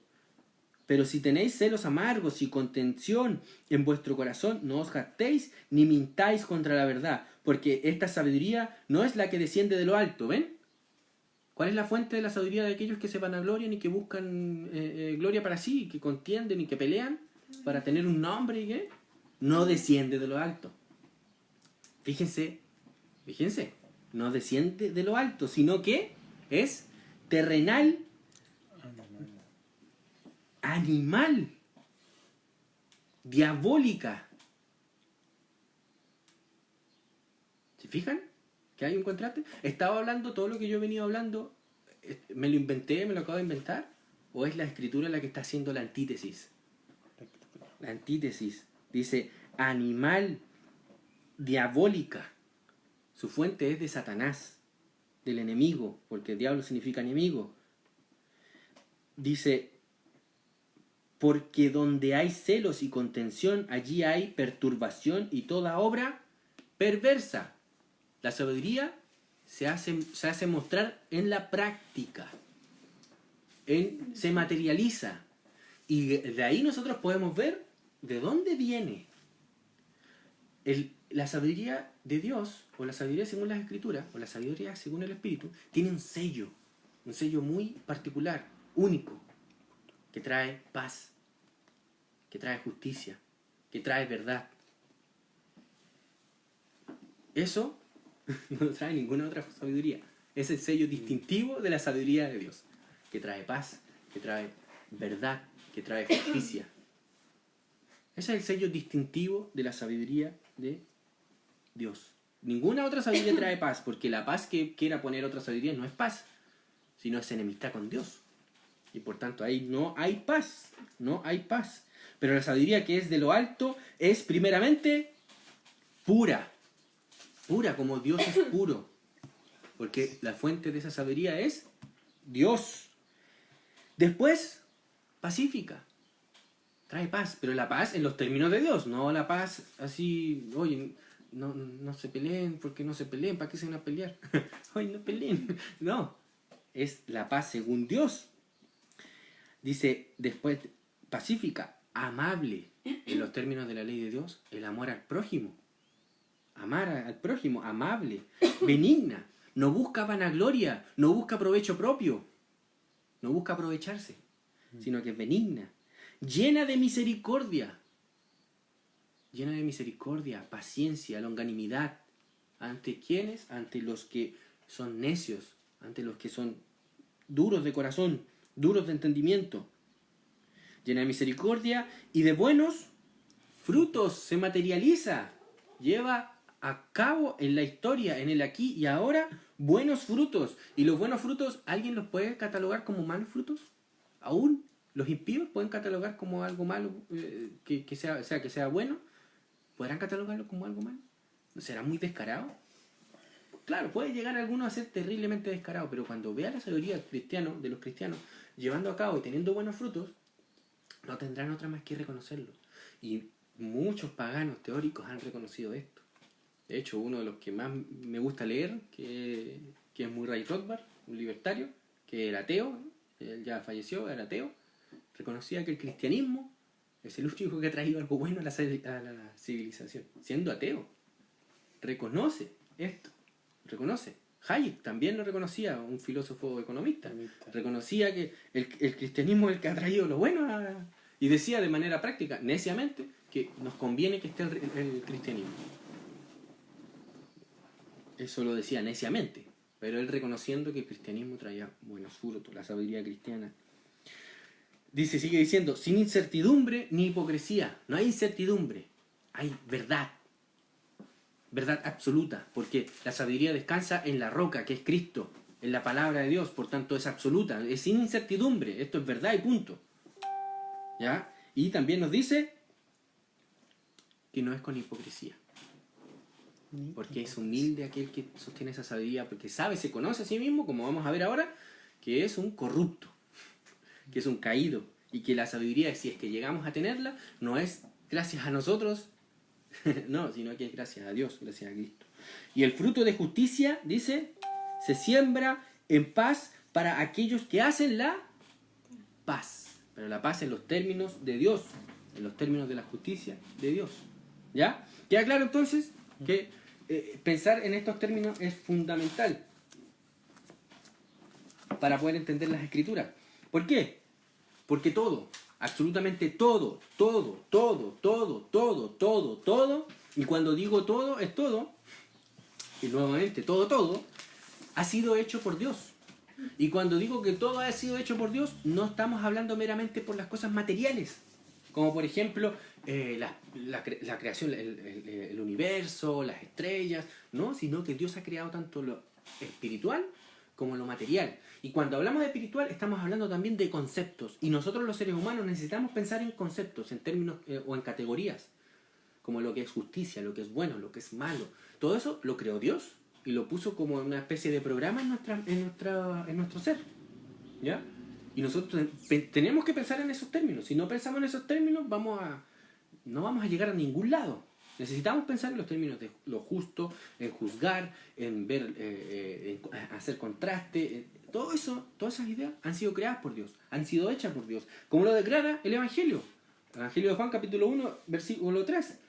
Speaker 1: Pero si tenéis celos amargos y contención en vuestro corazón, no os jactéis ni mintáis contra la verdad, porque esta sabiduría no es la que desciende de lo alto, ¿ven? ¿Cuál es la fuente de la sabiduría de aquellos que se vanaglorian y que buscan gloria para sí, y que contienden y que pelean para tener un nombre y qué? No desciende de lo alto. Fíjense, no desciende de lo alto, sino que es terrenal, animal, diabólica. ¿Se fijan? ¿Que hay un contraste? Estaba hablando todo lo que yo he venido hablando, ¿me lo inventé, me lo acabo de inventar? ¿O es la escritura la que está haciendo la antítesis? La antítesis dice animal, diabólica. Su fuente es de Satanás, del enemigo, porque diablo significa enemigo. Dice, porque donde hay celos y contención, allí hay perturbación y toda obra perversa. La sabiduría se hace mostrar en la práctica, se materializa. Y de ahí nosotros podemos ver de dónde viene la sabiduría de Dios, o la sabiduría según las Escrituras, o la sabiduría según el Espíritu, tiene un sello muy particular, único, que trae paz, que trae justicia, que trae verdad. Eso no trae ninguna otra sabiduría. Es el sello distintivo de la sabiduría de Dios, que trae paz, que trae verdad, que trae justicia. Ese es el sello distintivo de la sabiduría de Dios. Ninguna otra sabiduría trae paz, porque la paz que quiera poner otra sabiduría no es paz, sino es enemistad con Dios. Y por tanto ahí no hay paz, no hay paz. Pero la sabiduría que es de lo alto es primeramente pura, pura como Dios es puro, porque la fuente de esa sabiduría es Dios. Después, pacífica, trae paz, pero la paz en los términos de Dios, no la paz así, oye, no se peleen, porque no se peleen, ¿para qué se van a pelear? Oye, no peleen, no, es la paz según Dios. Dice después, pacífica, amable, en los términos de la ley de Dios, el amor al prójimo. Amar al prójimo, amable, benigna, no busca vanagloria, no busca provecho propio, no busca aprovecharse, sino que es benigna, llena de misericordia, paciencia, longanimidad. ¿Ante quiénes? Ante los que son necios, ante los que son duros de corazón, duros de entendimiento. Llena de misericordia y de buenos frutos, se materializa, lleva a cabo en la historia, en el aquí y ahora, buenos frutos. Y los buenos frutos, ¿alguien los puede catalogar como malos frutos? ¿Aún los impíos pueden catalogar como algo malo, que sea bueno? ¿Podrán catalogarlo como algo malo? ¿No será muy descarado? Claro, puede llegar alguno a ser terriblemente descarado, pero cuando vea la sabiduría de los cristianos llevando a cabo y teniendo buenos frutos, no tendrán otra más que reconocerlo. Y muchos paganos teóricos han reconocido esto. De hecho, uno de los que más me gusta leer, que es Murray Rothbard, un libertario, que era ateo, él ya falleció, era ateo, reconocía que el cristianismo es el único que ha traído algo bueno a la civilización. Siendo ateo, reconoce esto, reconoce. Hayek también lo reconocía, un filósofo economista. Reconocía que el cristianismo es el que ha traído lo bueno y decía de manera práctica, neciamente, que nos conviene que esté el cristianismo. Eso lo decía neciamente, pero él reconociendo que el cristianismo traía buenos frutos, la sabiduría cristiana. Sigue diciendo, sin incertidumbre ni hipocresía. No hay incertidumbre, hay verdad. Verdad absoluta, porque la sabiduría descansa en la roca, que es Cristo, en la palabra de Dios, por tanto es absoluta, es sin incertidumbre, esto es verdad y punto. ¿Ya? Y también nos dice que no es con hipocresía, porque es humilde aquel que sostiene esa sabiduría, porque sabe, se conoce a sí mismo, como vamos a ver ahora, que es un corrupto, que es un caído, y que la sabiduría, si es que llegamos a tenerla, no es gracias a nosotros, No, sino que es gracias a Dios, gracias a Cristo. Y el fruto de justicia, dice, se siembra en paz para aquellos que hacen la paz. Pero la paz en los términos de Dios, en los términos de la justicia de Dios. ¿Ya? ¿Queda claro entonces que pensar en estos términos es fundamental para poder entender las escrituras? ¿Por qué? Porque todo, absolutamente todo, y cuando digo todo, es todo, y nuevamente todo, ha sido hecho por Dios. Y cuando digo que todo ha sido hecho por Dios, no estamos hablando meramente por las cosas materiales, como por ejemplo la creación, el universo, las estrellas, no, sino que Dios ha creado tanto lo espiritual como lo material. Y cuando hablamos de espiritual, estamos hablando también de conceptos. Y nosotros los seres humanos necesitamos pensar en conceptos, en términos o en categorías, como lo que es justicia, lo que es bueno, lo que es malo. Todo eso lo creó Dios y lo puso como una especie de programa en nuestro ser. ¿Ya? Y nosotros tenemos que pensar en esos términos. Si no pensamos en esos términos, no vamos a llegar a ningún lado. Necesitamos pensar en los términos de lo justo, en juzgar, en ver, en hacer contraste. Todo eso, todas esas ideas han sido creadas por Dios, han sido hechas por Dios. Como lo declara el Evangelio. El Evangelio de Juan, capítulo 1, versículo 3.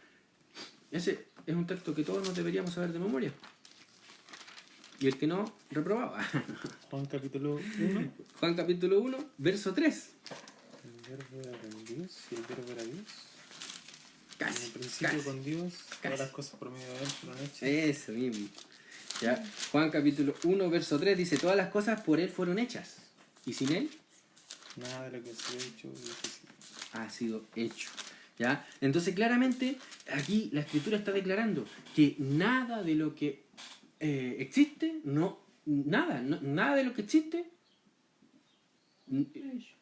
Speaker 1: Ese es un texto que todos nos deberíamos saber de memoria. Y el que no, reprobaba.
Speaker 2: Juan capítulo 1.
Speaker 1: Juan capítulo 1, verso 3.
Speaker 2: El verbo era con Dios y el verbo era Dios. En
Speaker 1: Casi,
Speaker 2: el principio
Speaker 1: casi.
Speaker 2: con Dios,
Speaker 1: Casi.
Speaker 2: todas las cosas por medio de él fueron hechas.
Speaker 1: Eso mismo. ¿Ya? Juan capítulo 1, verso 3 dice, todas las cosas por él fueron hechas. Y sin él
Speaker 2: Nada de lo que se ha hecho
Speaker 1: ha sido hecho. ¿Ya? Entonces claramente aquí la escritura está declarando que nada de lo que existe, nada de lo que existe,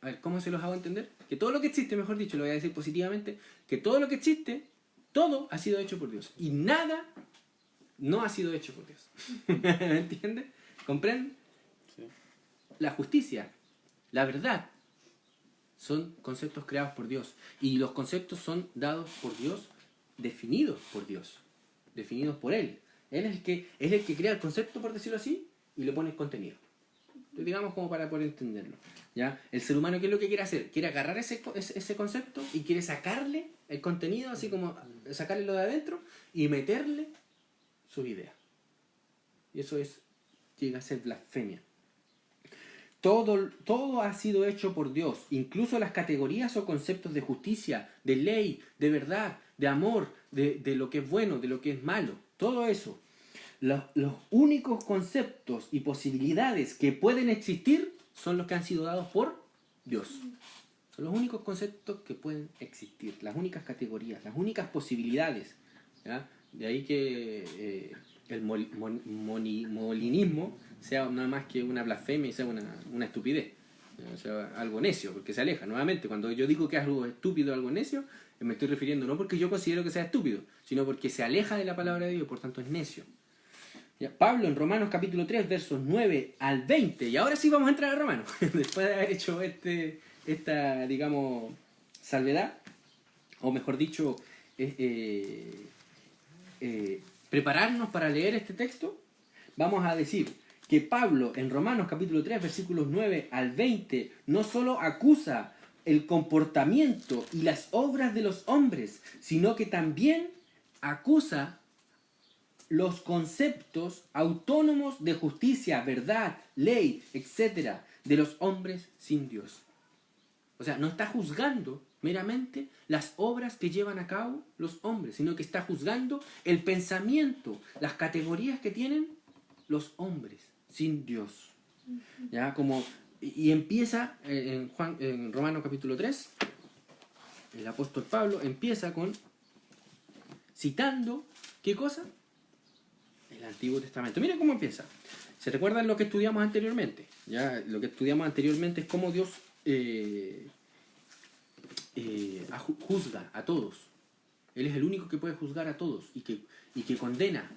Speaker 1: a ver, ¿cómo se los hago entender? Que todo lo que existe, mejor dicho, lo voy a decir positivamente, que todo lo que existe, todo ha sido hecho por Dios. Y nada no ha sido hecho por Dios. ¿Me entiendes? ¿Comprenden?
Speaker 2: Sí.
Speaker 1: La justicia, la verdad, son conceptos creados por Dios. Y los conceptos son dados por Dios, definidos por Dios, definidos por Él. Él es el que crea el concepto, por decirlo así, y le pone el contenido. Digamos como para poder entenderlo. ¿Ya? El ser humano, ¿qué es lo que quiere hacer? Quiere agarrar ese concepto y quiere sacarle el contenido, así como sacarle lo de adentro y meterle sus ideas. Y eso llega a ser blasfemia. Todo ha sido hecho por Dios, incluso las categorías o conceptos de justicia, de ley, de verdad, de amor, de lo que es bueno, de lo que es malo. Todo eso. Los únicos conceptos y posibilidades que pueden existir son los que han sido dados por Dios. Son los únicos conceptos que pueden existir, las únicas categorías, las únicas posibilidades. ¿Ya? De ahí que el molinismo sea nada más que una blasfemia y sea una estupidez. O sea, algo necio, porque se aleja. Nuevamente, cuando yo digo que es algo estúpido, algo necio, me estoy refiriendo no porque yo considero que sea estúpido, sino porque se aleja de la palabra de Dios, por tanto es necio. Ya, Pablo en Romanos capítulo 3, versos 9 al 20, y ahora sí vamos a entrar a Romanos, después de haber hecho esta, digamos, salvedad, o mejor dicho, prepararnos para leer este texto, vamos a decir que Pablo en Romanos capítulo 3, versículos 9 al 20, no solo acusa el comportamiento y las obras de los hombres, sino que también acusa los conceptos autónomos de justicia, verdad, ley, etc., de los hombres sin Dios. O sea, no está juzgando meramente las obras que llevan a cabo los hombres, sino que está juzgando el pensamiento, las categorías que tienen los hombres sin Dios. ¿Ya? Y empieza en Romanos capítulo 3, el apóstol Pablo empieza citando, ¿qué cosa? El Antiguo Testamento. Miren cómo empieza. ¿Se recuerdan lo que estudiamos anteriormente? Ya, lo que estudiamos anteriormente es cómo Dios juzga a todos. Él es el único que puede juzgar a todos y que condena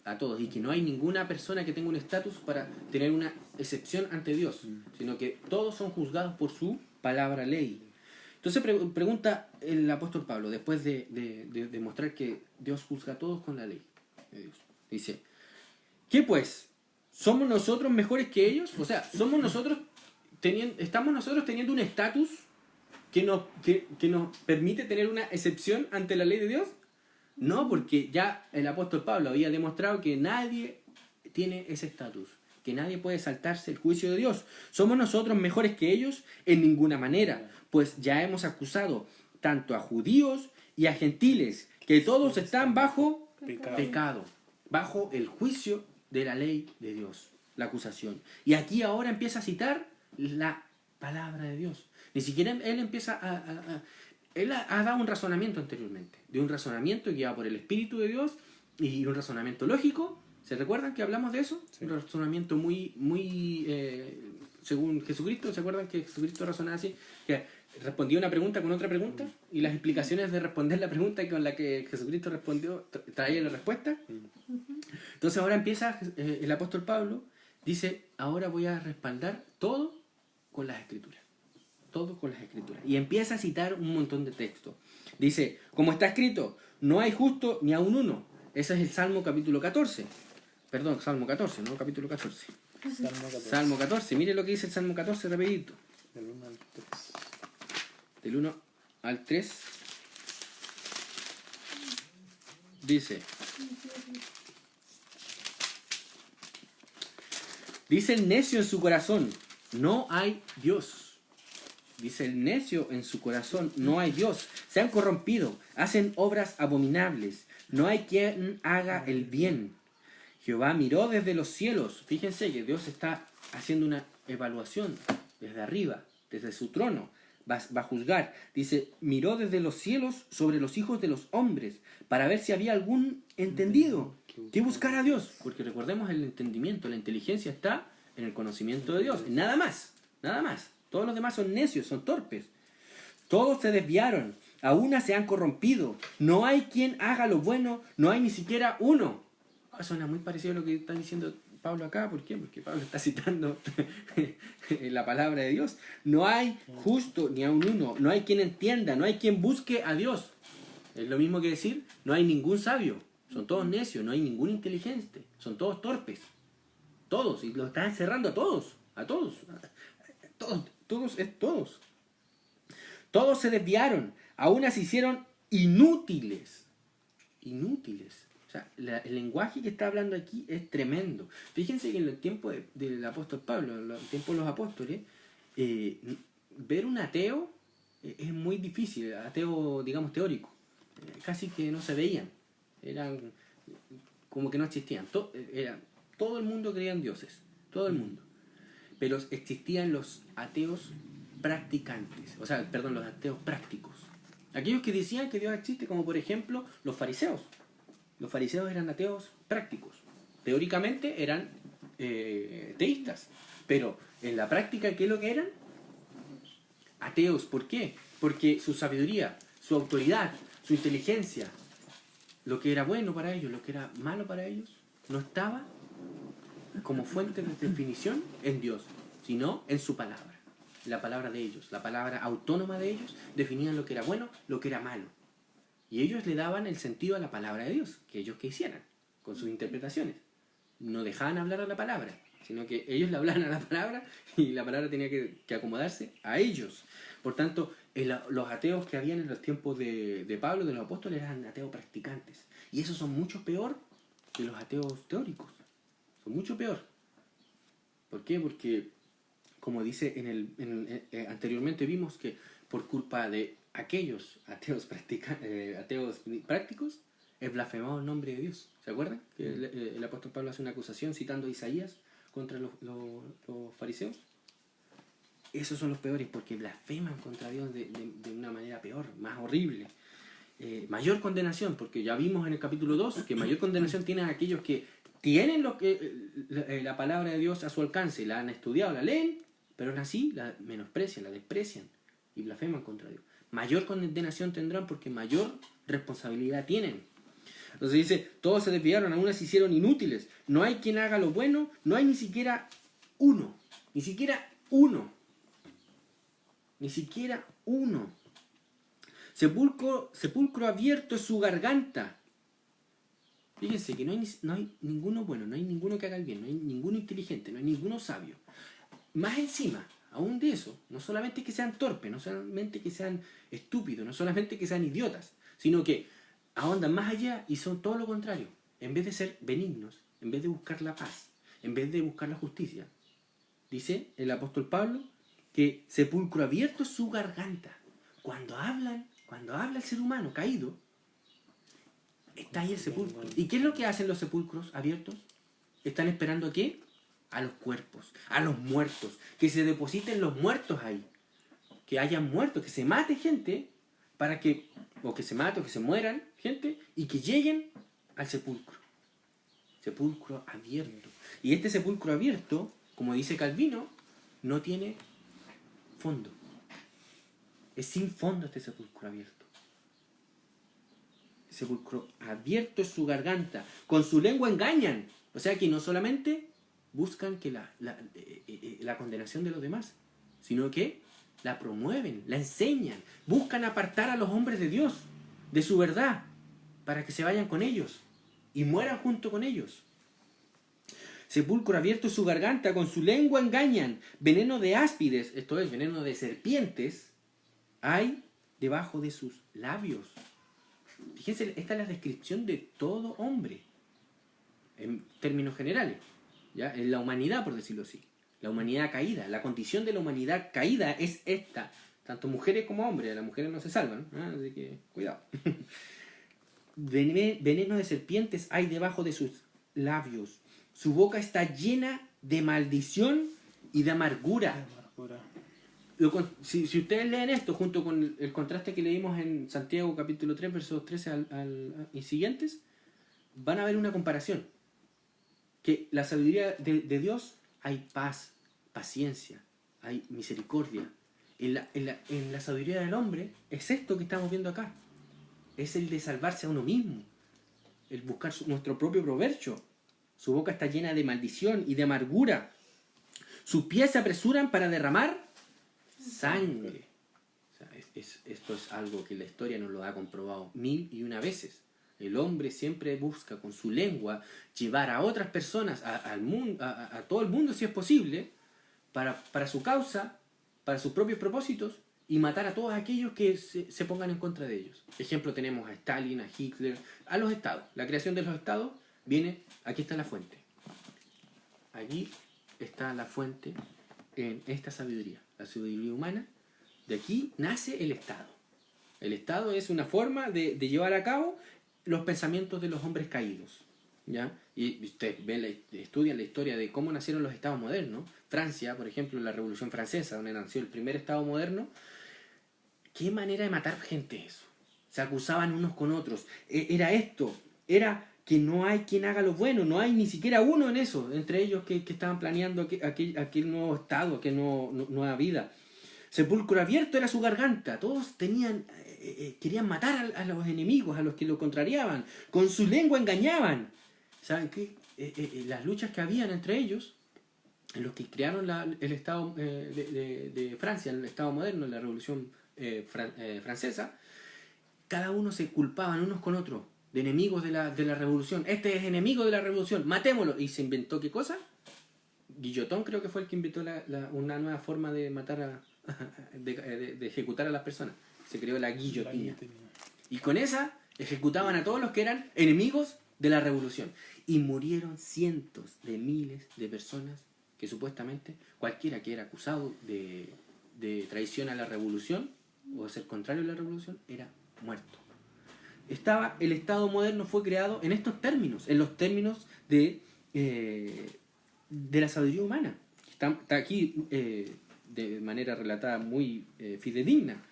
Speaker 1: a todos, y que no hay ninguna persona que tenga un estatus para tener una excepción ante Dios, sino que todos son juzgados por su palabra ley. Entonces pregunta el apóstol Pablo, después de demostrar que Dios juzga a todos con la ley de Dios. Dice, ¿qué pues? ¿Somos nosotros mejores que ellos? O sea, ¿estamos nosotros teniendo un estatus que nos permite tener una excepción ante la ley de Dios? No, porque ya el apóstol Pablo había demostrado que nadie tiene ese estatus, que nadie puede saltarse el juicio de Dios. ¿Somos nosotros mejores que ellos? En ninguna manera, pues ya hemos acusado tanto a judíos y a gentiles, que todos están bajo pecado, bajo el juicio de la ley de Dios, la acusación. Y aquí ahora empieza a citar la palabra de Dios. Ni siquiera él empieza él ha dado un razonamiento anteriormente, de un razonamiento guiado por el Espíritu de Dios y un razonamiento lógico. ¿Se recuerdan que hablamos de eso? Sí. Un razonamiento muy según Jesucristo. ¿Se acuerdan que Jesucristo razonaba así? Que respondía una pregunta con otra pregunta y las explicaciones de responder la pregunta con la que Jesucristo respondió traía la respuesta. Entonces ahora empieza el apóstol Pablo, dice, ahora voy a respaldar todo con las Escrituras. Todo con las Escrituras. Y empieza a citar un montón de textos. Dice, como está escrito, no hay justo ni aun uno. Ese es el Salmo capítulo 14. Perdón, Salmo 14, no capítulo 14. Salmo 14. Mire lo que dice el Salmo 14 rapidito.
Speaker 2: Del 1 al 3.
Speaker 1: Del 1 al 3. Dice el necio en su corazón, no hay Dios. Dice el necio en su corazón, no hay Dios. Se han corrompido, hacen obras abominables. No hay quien haga el bien. Jehová miró desde los cielos. Fíjense que Dios está haciendo una evaluación desde arriba, desde su trono. Va a juzgar. Dice, miró desde los cielos sobre los hijos de los hombres para ver si había algún entendido que buscara a Dios. Porque recordemos, el entendimiento, la inteligencia está en el conocimiento de Dios. Nada más, nada más. Todos los demás son necios, son torpes. Todos se desviaron, a una se han corrompido. No hay quien haga lo bueno, no hay ni siquiera uno. Suena muy parecido a lo que está diciendo Pablo acá. ¿Por qué? Porque Pablo está citando la palabra de Dios. No hay justo ni aun uno, no hay quien entienda, no hay quien busque a Dios. Es lo mismo que decir, no hay ningún sabio. Son todos necios, no hay ningún inteligente. Son todos torpes. Todos, y lo están encerrando a todos. Todos. Todos se desviaron, a una se hicieron inútiles. Inútiles. O sea, el lenguaje que está hablando aquí es tremendo. Fíjense que en el tiempo del apóstol Pablo, en el tiempo de los apóstoles, ver un ateo es muy difícil, ateo, digamos, teórico. Casi que no se veían. Eran como que no existían. Todo el mundo creía en dioses. Todo el mundo. Pero existían los ateos practicantes. O sea, perdón, los ateos prácticos. Aquellos que decían que Dios existe, como por ejemplo los fariseos. Los fariseos eran ateos prácticos. Teóricamente eran teístas. Pero en la práctica, ¿qué es lo que eran? Ateos. ¿Por qué? Porque su sabiduría, su autoridad, su inteligencia, lo que era bueno para ellos, lo que era malo para ellos, no estaba como fuente de definición en Dios, sino en su palabra. La palabra de ellos, la palabra autónoma de ellos, definían lo que era bueno, lo que era malo. Y ellos le daban el sentido a la palabra de Dios, que ellos quisieran, con sus interpretaciones. No dejaban hablar a la palabra, sino que ellos le hablaban a la palabra y la palabra tenía que acomodarse a ellos. Por tanto, los ateos que habían en los tiempos de Pablo, de los apóstoles, eran ateos practicantes. Y esos son mucho peor que los ateos teóricos. Son mucho peor. ¿Por qué? Porque, como dice anteriormente, vimos que por culpa de aquellos ateos prácticos, es blasfemado el nombre de Dios. ¿Se acuerdan? Que el apóstol Pablo hace una acusación citando a Isaías contra los fariseos. Esos son los peores porque blasfeman contra Dios de una manera peor, más horrible. Mayor condenación, porque ya vimos en el capítulo 2 que mayor condenación tienen aquellos que tienen la palabra de Dios a su alcance, la han estudiado, la leen, pero aún así la menosprecian, la desprecian y blasfeman contra Dios. Mayor condenación tendrán porque mayor responsabilidad tienen. Entonces dice, todos se desviaron, aún se hicieron inútiles. No hay quien haga lo bueno, no hay ni siquiera uno. Ni siquiera uno. Sepulcro abierto es su garganta. Fíjense que no hay ninguno bueno, no hay ninguno que haga el bien, no hay ninguno inteligente, no hay ninguno sabio. Más encima, aún de eso, no solamente que sean torpes, no solamente que sean estúpidos, no solamente que sean idiotas, sino que ahondan más allá y son todo lo contrario. En vez de ser benignos, en vez de buscar la paz, en vez de buscar la justicia, dice el apóstol Pablo que sepulcro abierto es su garganta. Cuando habla el ser humano caído, está ahí el sepulcro. ¿Y qué es lo que hacen los sepulcros abiertos? ¿Están esperando a qué? A los cuerpos, a los muertos, que se depositen los muertos ahí, que hayan muertos, que se mate gente, para que, o que se mate, o que se mueran gente, y que lleguen al sepulcro. Sepulcro abierto. Y este sepulcro abierto, como dice Calvino, no tiene fondo. Es sin fondo este sepulcro abierto. Sepulcro abierto es su garganta, con su lengua engañan. O sea que no solamente buscan que la condenación de los demás, sino que la promueven, la enseñan, buscan apartar a los hombres de Dios, de su verdad, para que se vayan con ellos y mueran junto con ellos. Sepulcro abierto es su garganta, con su lengua engañan, veneno de áspides, esto es, veneno de serpientes, hay debajo de sus labios. Fíjense, esta es la descripción de todo hombre, en términos generales, ¿ya? En la humanidad, por decirlo así. La humanidad caída, la condición de la humanidad caída es esta. Tanto mujeres como hombres, las mujeres no se salvan, ¿eh? Así que cuidado. Veneno de serpientes hay debajo de sus labios. Su boca está llena de maldición y de amargura. Si ustedes leen esto junto con el contraste que leímos en Santiago capítulo 3, versos 13 y siguientes, van a ver una comparación. Que la sabiduría de Dios hay paz, paciencia, hay misericordia. En la sabiduría del hombre es esto que estamos viendo acá. Es el de salvarse a uno mismo, el buscar nuestro propio provecho. Su boca está llena de maldición y de amargura. Sus pies se apresuran para derramar sangre. O sea, esto es algo que la historia nos lo ha comprobado 1001 veces. El hombre siempre busca con su lengua llevar a otras personas, al mundo, a todo el mundo si es posible, para su causa, para sus propios propósitos, y matar a todos aquellos que se pongan en contra de ellos. Ejemplo, tenemos a Stalin, a Hitler, a los estados. La creación de los estados viene, aquí está la fuente. Aquí está la fuente en esta sabiduría, la sabiduría humana. De aquí nace el Estado. El Estado es una forma de llevar a cabo los pensamientos de los hombres caídos, ¿ya? Y ustedes estudian la historia de cómo nacieron los estados modernos. Francia, por ejemplo, la Revolución Francesa, donde nació el primer estado moderno. ¿Qué manera de matar gente eso? Se acusaban unos con otros. Era esto, era que no hay quien haga lo bueno, no hay ni siquiera uno en eso, entre ellos que estaban planeando aquel nuevo estado, aquella nueva vida. Sepulcro abierto era su garganta, todos querían matar a los enemigos, a los que lo contrariaban, con su lengua engañaban. ¿Saben qué? Las luchas que habían entre ellos, en los que crearon el Estado de Francia, el Estado moderno, la Revolución Francesa, cada uno se culpaban unos con otros de enemigos de la revolución. Este es enemigo de la revolución, matémoslo. ¿Y se inventó qué cosa? Guillotón creo que fue el que inventó una nueva forma de matar de ejecutar a las personas. Se creó la guillotina. Y con esa ejecutaban a todos los que eran enemigos de la revolución. Y murieron cientos de miles de personas que supuestamente cualquiera que era acusado de traición a la revolución o de ser contrario a la revolución era muerto. El Estado moderno fue creado en estos términos, en los términos de la sabiduría humana. Está aquí de manera relatada muy fidedigna.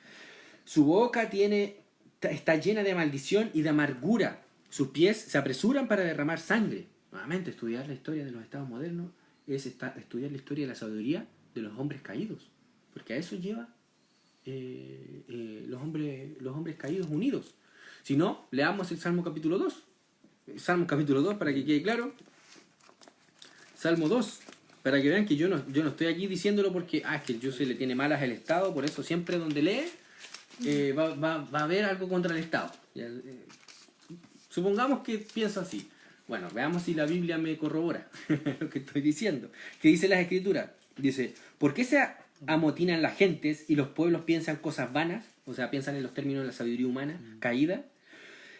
Speaker 1: Su boca está llena de maldición y de amargura. Sus pies se apresuran para derramar sangre. Nuevamente, estudiar la historia de los estados modernos es estudiar la historia de la sabiduría de los hombres caídos. Porque a eso lleva los hombres caídos unidos. Si no, leamos el Salmo capítulo 2. Salmo capítulo 2, para que quede claro. Salmo 2, para que vean que yo no estoy aquí diciéndolo porque es que el José le tiene malas el Estado, por eso siempre donde lee va a haber algo contra el Estado. Supongamos que pienso así. Bueno, veamos si la Biblia me corrobora lo que estoy diciendo. ¿Qué dice las Escrituras? Dice, ¿por qué se amotinan las gentes y los pueblos piensan cosas vanas? O sea, piensan en los términos de la sabiduría humana, caída.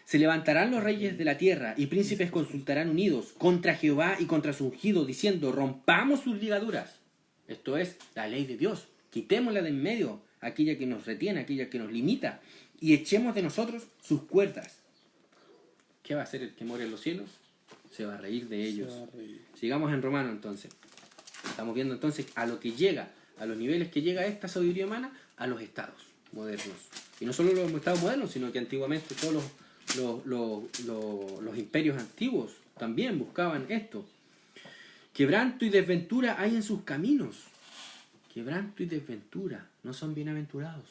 Speaker 1: Se levantarán los reyes de la tierra y príncipes consultarán unidos contra Jehová y contra su ungido, diciendo, rompamos sus ligaduras. Esto es la ley de Dios. Quitémosla de en medio, aquella que nos retiene, aquella que nos limita, y echemos de nosotros sus cuerdas. ¿Qué va a hacer el que mora en los cielos? Se va a reír de ellos. Sigamos en Romano entonces. Estamos viendo entonces a lo que llega, a los niveles que llega esta sabiduría humana, a los estados modernos. Y no solo los estados modernos, sino que antiguamente todos los imperios antiguos también buscaban esto. Quebranto y desventura hay en sus caminos. Quebranto y desventura no son bienaventurados.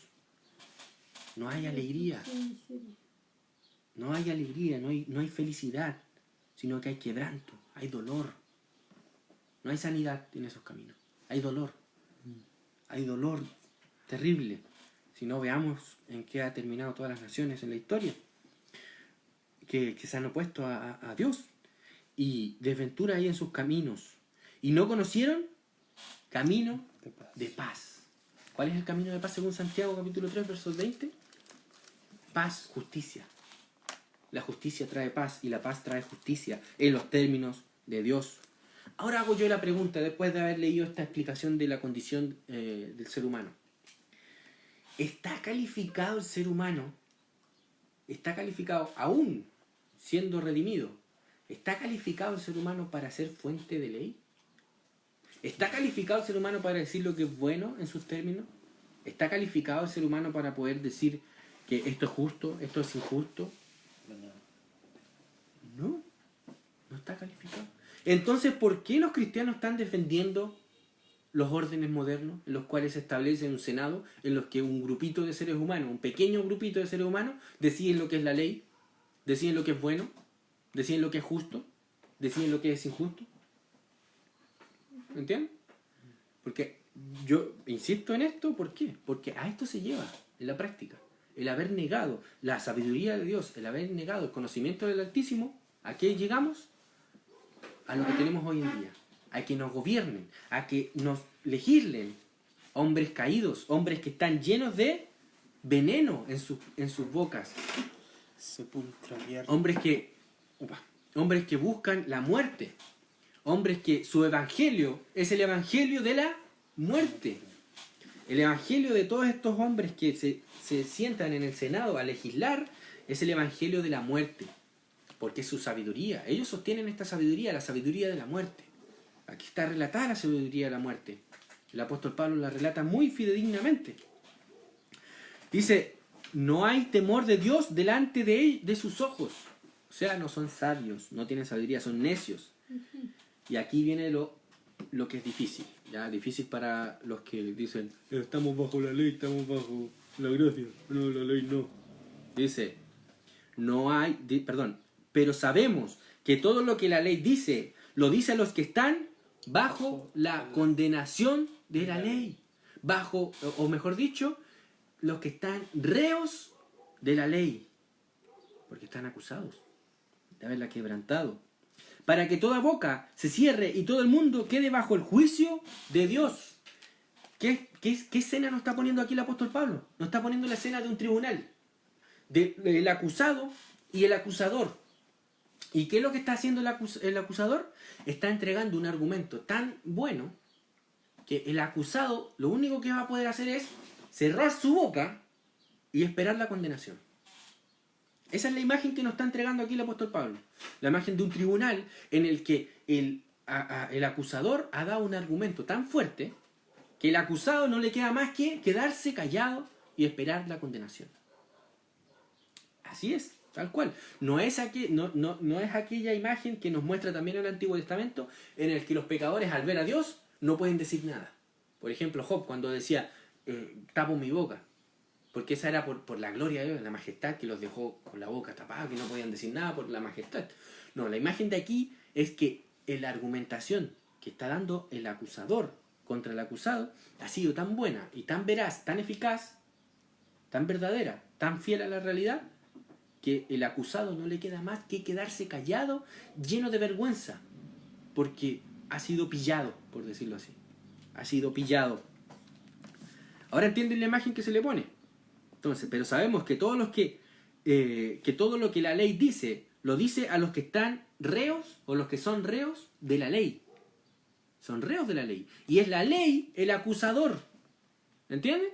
Speaker 1: No hay alegría. No hay alegría, no hay felicidad, sino que hay quebranto, hay dolor. No hay sanidad en esos caminos. Hay dolor. Hay dolor terrible. Si no, veamos en qué ha terminado todas las naciones en la historia que se han opuesto a Dios. Y desventura hay en sus caminos. Y no conocieron camino de paz. ¿Cuál es el camino de paz según Santiago capítulo 3, versos 20? Paz, justicia. La justicia trae paz y la paz trae justicia en los términos de Dios. Ahora hago yo la pregunta, después de haber leído esta explicación de la condición del ser humano. ¿Está calificado el ser humano? ¿Está calificado aún siendo redimido? ¿Está calificado el ser humano para ser fuente de ley? ¿Está calificado el ser humano para decir lo que es bueno en sus términos? ¿Está calificado el ser humano para poder decir que esto es justo, esto es injusto? No, no está calificado. Entonces, ¿por qué los cristianos están defendiendo los órdenes modernos en los cuales se establece un senado, en los que un grupito de seres humanos, un pequeño grupito de seres humanos, deciden lo que es la ley, deciden lo que es bueno, deciden lo que es justo, deciden lo que es injusto? ¿Entienden? Porque yo insisto en esto, ¿por qué? Porque a esto se lleva en la práctica. El haber negado la sabiduría de Dios, el haber negado el conocimiento del Altísimo, ¿a qué llegamos? A lo que tenemos hoy en día. A que nos gobiernen, a que nos legislen hombres caídos, hombres que están llenos de veneno en sus bocas.
Speaker 2: Sepulcro abierto.
Speaker 1: Hombres que buscan la muerte. Hombres que su evangelio es el evangelio de la muerte. El evangelio de todos estos hombres que se sientan en el Senado a legislar es el evangelio de la muerte. Porque es su sabiduría. Ellos sostienen esta sabiduría, la sabiduría de la muerte. Aquí está relatada la sabiduría de la muerte. El apóstol Pablo la relata muy fidedignamente. Dice, no hay temor de Dios delante de sus ojos. O sea, no son sabios, no tienen sabiduría, son necios. Y aquí viene lo que es difícil. ¿Ya? Difícil para los que dicen, estamos bajo la ley, estamos bajo la gracia. No, la ley no. Dice, pero sabemos que todo lo que la ley dice, lo dice a los que están bajo la condenación de la ley. Bajo, o mejor dicho, los que están reos de la ley. Porque están acusados de haberla quebrantado. Para que toda boca se cierre y todo el mundo quede bajo el juicio de Dios. ¿Qué escena nos está poniendo aquí el apóstol Pablo? Nos está poniendo la escena de un tribunal. Del acusado y el acusador. ¿Y qué es lo que está haciendo el acusador? Está entregando un argumento tan bueno que el acusado lo único que va a poder hacer es cerrar su boca y esperar la condenación. Esa es la imagen que nos está entregando aquí el apóstol Pablo. La imagen de un tribunal en el que el acusador ha dado un argumento tan fuerte que el acusado no le queda más que quedarse callado y esperar la condenación. Así es, tal cual. No es aquella imagen que nos muestra también el Antiguo Testamento en el que los pecadores al ver a Dios no pueden decir nada. Por ejemplo, Job cuando decía, tapo mi boca. Porque esa era por la gloria de Dios, la majestad que los dejó con la boca tapada, que no podían decir nada por la majestad. No, la imagen de aquí es que la argumentación que está dando el acusador contra el acusado ha sido tan buena y tan veraz, tan eficaz, tan verdadera, tan fiel a la realidad, que el acusado no le queda más que quedarse callado, lleno de vergüenza, porque ha sido pillado, por decirlo así. Ha sido pillado. Ahora entienden la imagen que se le pone. Entonces, pero sabemos que todos los que todo lo que la ley dice, lo dice a los que están reos o los que son reos de la ley. Son reos de la ley. Y es la ley el acusador. ¿Entienden?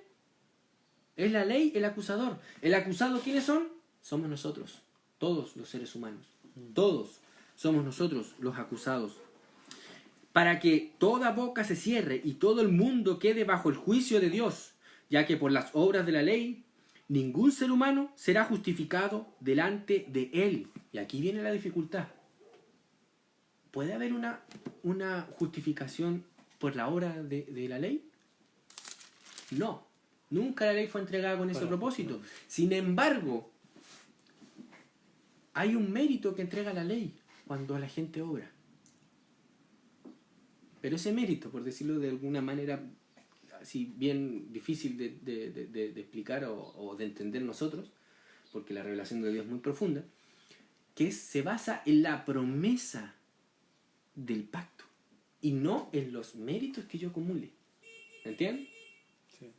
Speaker 1: Es la ley el acusador. ¿El acusado quiénes son? Somos nosotros. Todos los seres humanos. Todos somos nosotros los acusados. Para que toda boca se cierre y todo el mundo quede bajo el juicio de Dios, ya que por las obras de la ley ningún ser humano será justificado delante de él. Y aquí viene la dificultad. ¿Puede haber una justificación por la obra de la ley? No. Nunca la ley fue entregada con ese propósito. Sin embargo, hay un mérito que entrega la ley cuando la gente obra. Pero ese mérito, por decirlo de alguna manera así bien difícil de explicar o de entender nosotros, porque la revelación de Dios es muy profunda, se basa en la promesa del pacto y no en los méritos que yo acumule. ¿Entiendes?
Speaker 2: Sí.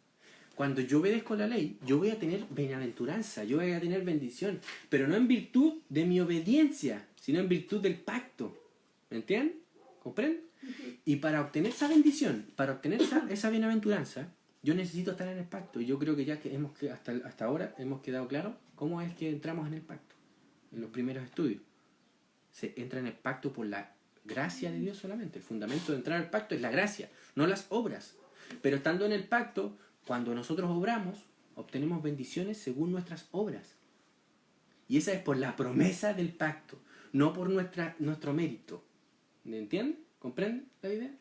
Speaker 1: Cuando yo obedezco la ley, yo voy a tener bienaventuranza, yo voy a tener bendición, pero no en virtud de mi obediencia, sino en virtud del pacto. ¿Me entiendes? ¿Comprenden? Y para obtener esa bendición, para obtener esa bienaventuranza, yo necesito estar en el pacto. Y yo creo que ya que hasta ahora hemos quedado claro cómo es que entramos en el pacto. En los primeros estudios. Se entra en el pacto por la gracia de Dios solamente. El fundamento de entrar al pacto es la gracia, no las obras. Pero estando en el pacto, cuando nosotros obramos, obtenemos bendiciones según nuestras obras. Y esa es por la promesa del pacto, no por nuestro mérito. ¿Me entienden? ¿Comprenden la idea?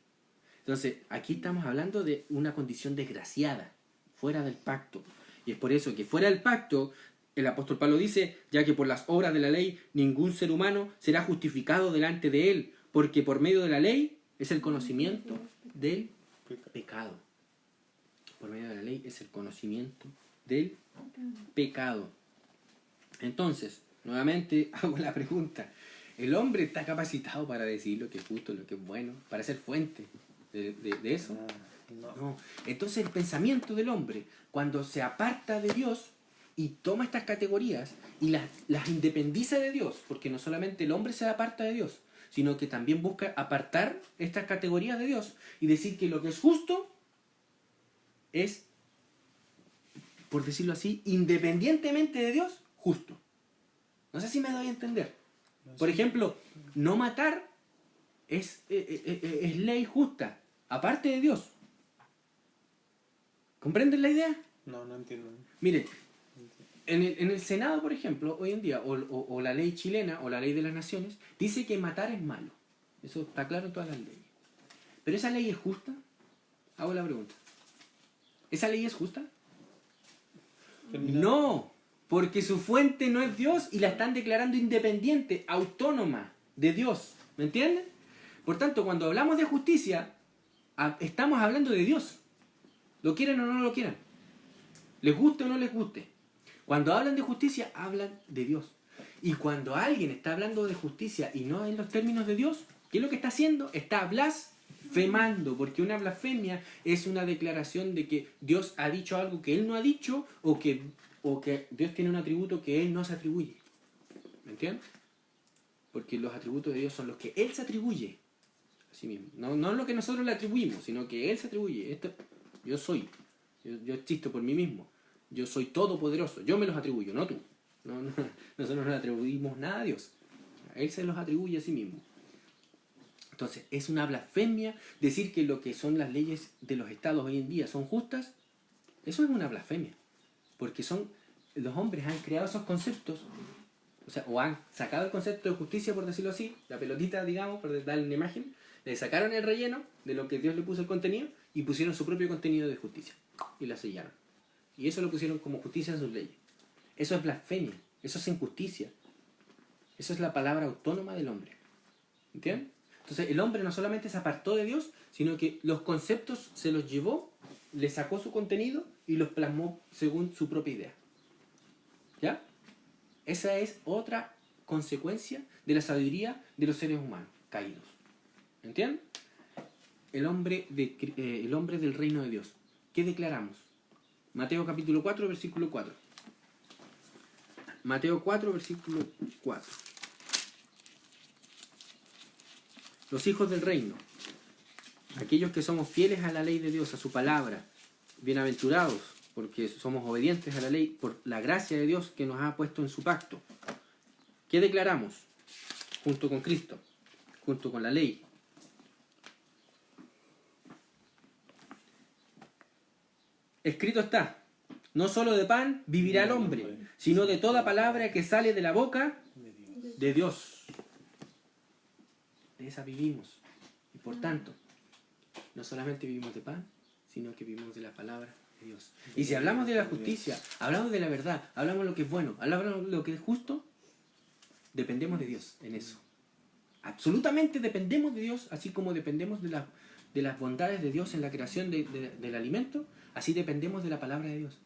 Speaker 1: Entonces, aquí estamos hablando de una condición desgraciada, fuera del pacto. Y es por eso que fuera del pacto, el apóstol Pablo dice, ya que por las obras de la ley ningún ser humano será justificado delante de él, porque por medio de la ley es el conocimiento del pecado. Por medio de la ley es el conocimiento del pecado. Entonces, nuevamente hago la pregunta. ¿El hombre está capacitado para decir lo que es justo, lo que es bueno, para ser fuente de eso? No. Entonces el pensamiento del hombre, cuando se aparta de Dios y toma estas categorías y las independiza de Dios, porque no solamente el hombre se aparta de Dios, sino que también busca apartar estas categorías de Dios y decir que lo que es justo es, por decirlo así, independientemente de Dios, justo. No sé si me doy a entender. Por ejemplo, no matar es ley justa, aparte de Dios. ¿Comprenden la idea?
Speaker 2: No entiendo.
Speaker 1: Mire, en el Senado, por ejemplo, hoy en día, o la ley chilena, o la ley de las naciones, dice que matar es malo. Eso está claro en todas las leyes. ¿Pero esa ley es justa? Hago la pregunta. ¿Esa ley es justa? No, porque su fuente no es Dios y la están declarando independiente, autónoma de Dios. ¿Me entienden? Por tanto, cuando hablamos de justicia, estamos hablando de Dios. Lo quieran o no lo quieran. Les guste o no les guste. Cuando hablan de justicia, hablan de Dios. Y cuando alguien está hablando de justicia y no en los términos de Dios, ¿qué es lo que está haciendo? Está blasfemando, porque una blasfemia es una declaración de que Dios ha dicho algo que Él no ha dicho o que Dios tiene un atributo que Él no se atribuye. ¿Me entiendes? Porque los atributos de Dios son los que Él se atribuye a sí mismo. No lo que nosotros le atribuimos, sino que Él se atribuye. Yo soy. Yo existo por mí mismo. Yo soy todopoderoso. Yo me los atribuyo, no tú. Nosotros no le atribuimos nada a Dios. Él se los atribuye a sí mismo. Entonces, es una blasfemia decir que lo que son las leyes de los estados hoy en día son justas. Eso es una blasfemia. Porque los hombres han creado esos conceptos, o han sacado el concepto de justicia, por decirlo así, la pelotita, digamos, por darle una imagen, le sacaron el relleno de lo que Dios le puso el contenido y pusieron su propio contenido de justicia. Y la sellaron. Y eso lo pusieron como justicia en sus leyes. Eso es blasfemia. Eso es injusticia. Eso es la palabra autónoma del hombre. ¿Entiendes? Entonces el hombre no solamente se apartó de Dios, sino que los conceptos se los llevó le sacó su contenido y los plasmó según su propia idea. ¿Ya? Esa es otra consecuencia de la sabiduría de los seres humanos caídos. ¿Entienden? El hombre del reino de Dios. ¿Qué declaramos? Mateo capítulo 4, versículo 4. Mateo 4, versículo 4. Los hijos del reino, aquellos que somos fieles a la ley de Dios, a su palabra, bienaventurados, porque somos obedientes a la ley por la gracia de Dios que nos ha puesto en su pacto. ¿Qué declaramos? Junto con Cristo, junto con la ley. Escrito está, no solo de pan vivirá el hombre, sino de toda palabra que sale de la boca de Dios. De esa vivimos. Y por tanto, no solamente vivimos de pan, sino que vivimos de la palabra de Dios. Y si hablamos de la justicia, hablamos de la verdad, hablamos de lo que es bueno, hablamos de lo que es justo, dependemos de Dios en eso. Absolutamente dependemos de Dios, así como dependemos de las bondades de Dios en la creación del alimento, así dependemos de la palabra de Dios.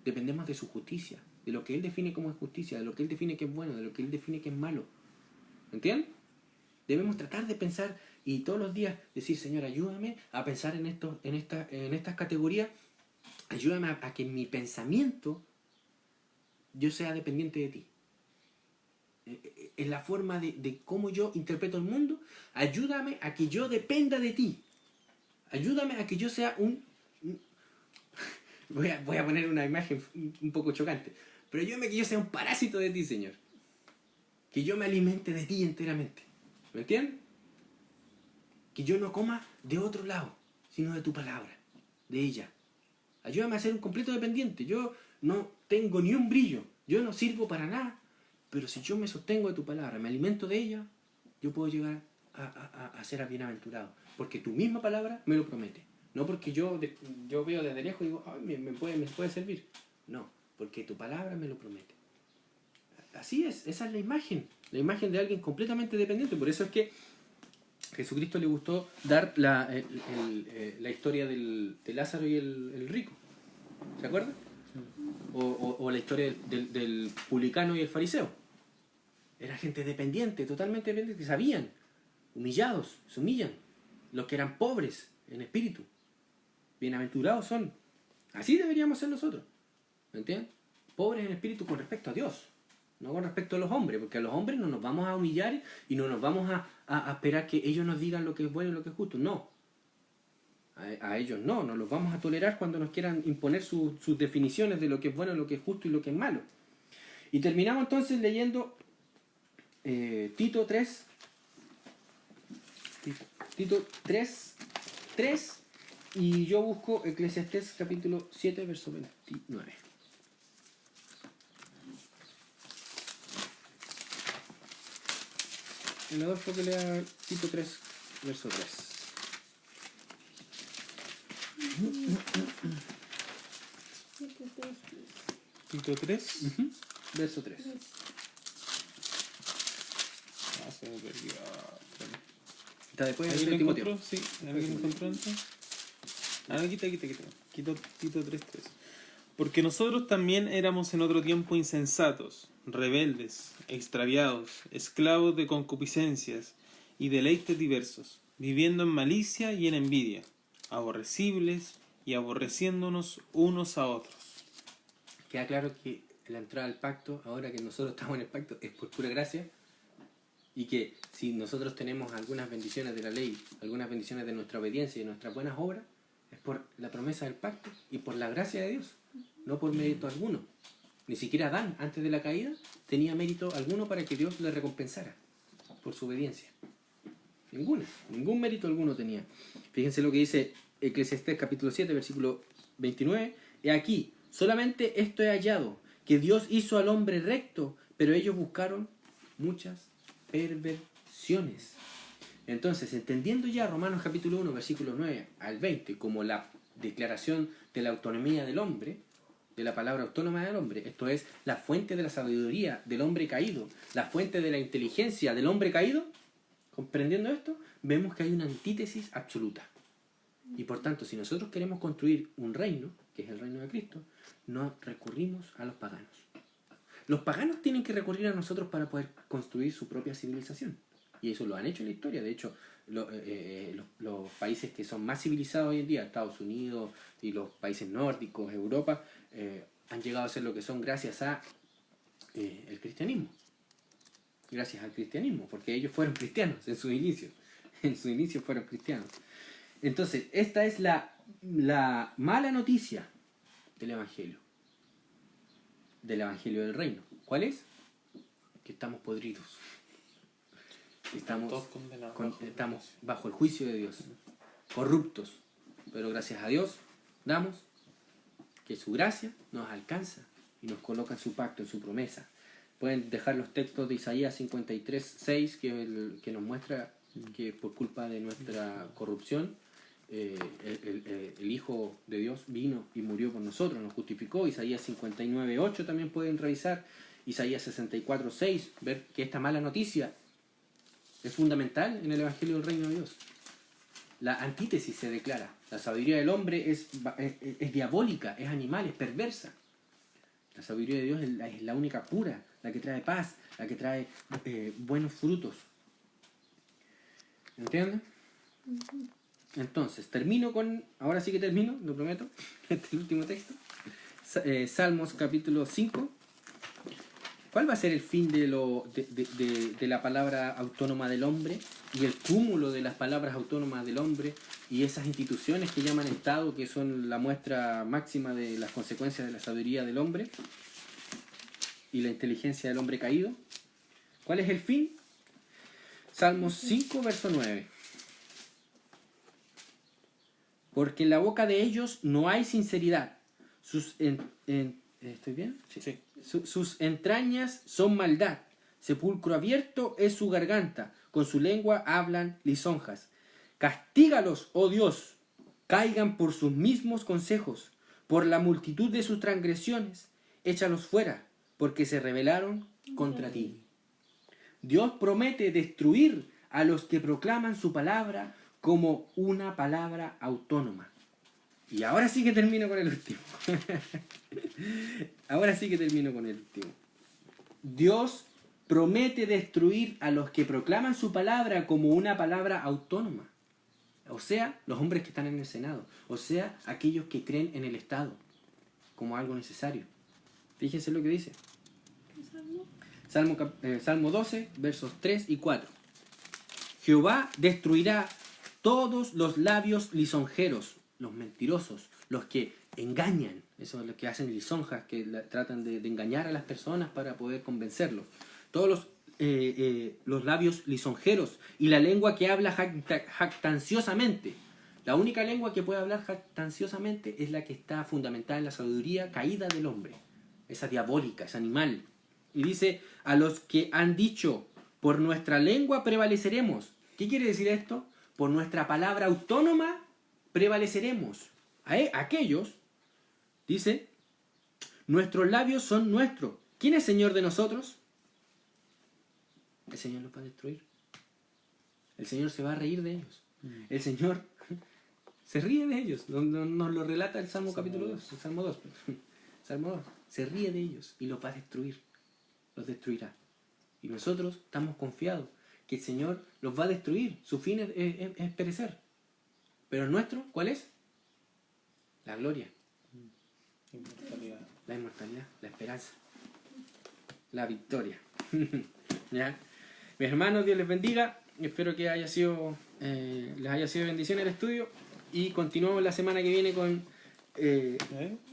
Speaker 1: Dependemos de su justicia, de lo que Él define como justicia, de lo que Él define que es bueno, de lo que Él define que es malo. ¿Entienden? Debemos tratar de pensar y todos los días decir, Señor, ayúdame a pensar en estas categorías, ayúdame a que en mi pensamiento yo sea dependiente de ti. En la forma de cómo yo interpreto el mundo, ayúdame a que yo dependa de ti. Ayúdame a que yo sea voy a poner una imagen un poco chocante, pero ayúdame a que yo sea un parásito de ti, Señor. Que yo me alimente de ti enteramente. ¿Me entienden? Que yo no coma de otro lado, sino de tu palabra, de ella. Ayúdame a ser un completo dependiente. Yo no tengo ni un brillo, yo no sirvo para nada, pero si yo me sostengo de tu palabra, me alimento de ella, yo puedo llegar a ser bienaventurado, porque tu misma palabra me lo promete. No porque yo veo desde lejos y digo, ay, me puede servir. No, porque tu palabra me lo promete. Así es, esa es la imagen de alguien completamente dependiente. Por eso es que a Jesucristo le gustó dar la historia de Lázaro y el rico. ¿Se acuerdan? O la historia del publicano y el fariseo. Era gente dependiente, totalmente dependiente, que sabían, humillados, se humillan. Los que eran pobres en espíritu, bienaventurados son. Así deberíamos ser nosotros. ¿Me entienden? Pobres en espíritu con respecto a Dios. No con respecto a los hombres, porque a los hombres no nos vamos a humillar y no nos vamos a esperar que ellos nos digan lo que es bueno y lo que es justo. No. A ellos no los vamos a tolerar cuando nos quieran imponer sus definiciones de lo que es bueno, lo que es justo y lo que es malo. Y terminamos entonces leyendo Tito 3. Tito 3, y yo busco Eclesiastés capítulo 7, verso 29. El Adolfo que lea Tito 3, verso 3.
Speaker 2: Tito 3.
Speaker 1: Verso 3.
Speaker 2: Ah, se me perdió.
Speaker 1: Está después
Speaker 2: ¿Ahí
Speaker 1: de
Speaker 2: lo
Speaker 1: Timoteo.
Speaker 2: encontró? Sí, ¿ahí lo encontró antes? Ah, quita. Tito 3:3. Porque nosotros también éramos en otro tiempo insensatos, rebeldes, extraviados, esclavos de concupiscencias y deleites diversos, viviendo en malicia y en envidia, aborrecibles y aborreciéndonos unos a otros.
Speaker 1: Queda claro que la entrada al pacto, ahora que nosotros estamos en el pacto, es por pura gracia, y que si nosotros tenemos algunas bendiciones de la ley, algunas bendiciones de nuestra obediencia y de nuestras buenas obras, es por la promesa del pacto y por la gracia de Dios, no por mérito alguno. Ni siquiera Adán, antes de la caída, tenía mérito alguno para que Dios le recompensara por su obediencia. Ningún mérito alguno tenía. Fíjense lo que dice Eclesiastés capítulo 7, versículo 29. He aquí, solamente esto he hallado, que Dios hizo al hombre recto, pero ellos buscaron muchas perversiones. Entonces, entendiendo ya Romanos capítulo 1, versículos 9 al 20, como la declaración de la autonomía del hombre, de la palabra autónoma del hombre, esto es, la fuente de la sabiduría del hombre caído, la fuente de la inteligencia del hombre caído, comprendiendo esto, vemos que hay una antítesis absoluta. Y por tanto, si nosotros queremos construir un reino, que es el reino de Cristo, no recurrimos a los paganos. Los paganos tienen que recurrir a nosotros para poder construir su propia civilización. Y eso lo han hecho en la historia. De hecho, los países que son más civilizados hoy en día, Estados Unidos y los países nórdicos, Europa, han llegado a ser lo que son gracias a el cristianismo. Gracias al cristianismo, porque ellos fueron cristianos en su inicio. En su inicio fueron cristianos. Entonces, esta es la mala noticia del Evangelio. Del Evangelio del Reino. ¿Cuál es? Que estamos podridos. Estamos bajo el juicio de Dios. Corruptos. Pero gracias a Dios damos que su gracia nos alcanza y nos coloca en su pacto, en su promesa. Pueden dejar los textos de Isaías 53:6 que nos muestra que por culpa de nuestra corrupción el Hijo de Dios vino y murió por nosotros, nos justificó. Isaías 59:8 también pueden revisar. Isaías 64:6, ver que esta mala noticia es fundamental en el Evangelio del Reino de Dios. La antítesis se declara. La sabiduría del hombre es diabólica, es animal, es perversa. La sabiduría de Dios es la única pura, la que trae paz, la que trae buenos frutos. ¿Entienden? Entonces, ahora sí que termino, lo prometo, este es el último texto. Salmos capítulo 5. ¿Cuál va a ser el fin de la palabra autónoma del hombre y el cúmulo de las palabras autónomas del hombre y esas instituciones que llaman Estado, que son la muestra máxima de las consecuencias de la sabiduría del hombre y la inteligencia del hombre caído? ¿Cuál es el fin? Salmos 5, verso 9. Porque en la boca de ellos no hay sinceridad. ¿Estoy bien?
Speaker 2: Sí.
Speaker 1: Sus entrañas son maldad. Sepulcro abierto es su garganta. Con su lengua hablan lisonjas. Castígalos, oh Dios. Caigan por sus mismos consejos. Por la multitud de sus transgresiones. Échalos fuera, porque se rebelaron contra ti. Dios promete destruir a los que proclaman su palabra como una palabra autónoma. Y ahora sí que termino con el último. Dios promete destruir a los que proclaman su palabra como una palabra autónoma. O sea, los hombres que están en el Senado. O sea, aquellos que creen en el Estado como algo necesario. Fíjense lo que dice. Salmo 12, versos 3 y 4. Jehová destruirá todos los labios lisonjeros, los mentirosos, los que engañan, esos los que hacen lisonjas, que tratan de engañar a las personas para poder convencerlos. Todos los labios lisonjeros y la lengua que habla jactanciosamente. La única lengua que puede hablar jactanciosamente es la que está fundamentada en la sabiduría caída del hombre, esa diabólica, ese animal. Y dice, a los que han dicho, por nuestra lengua prevaleceremos. ¿Qué quiere decir esto? Por nuestra palabra autónoma prevaleceremos. Aquellos, dice, nuestros labios son nuestros. ¿Quién es Señor de nosotros? El Señor los va a destruir. El Señor se va a reír de ellos. El Señor se ríe de ellos. Nos lo relata el Salmo capítulo 2. El Salmo 2. Salmo 2. Se ríe de ellos y los va a destruir. Los destruirá. Y nosotros estamos confiados que el Señor los va a destruir. Su fin es perecer. Pero el nuestro, ¿cuál es? La gloria. La inmortalidad, la esperanza, la victoria. ¿Ya? Mis hermanos, Dios les bendiga. Espero que les haya sido bendición el estudio. Y continuamos la semana que viene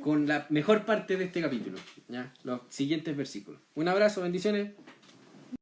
Speaker 1: con la mejor parte de este capítulo, ¿ya? Los siguientes versículos. Un abrazo, bendiciones.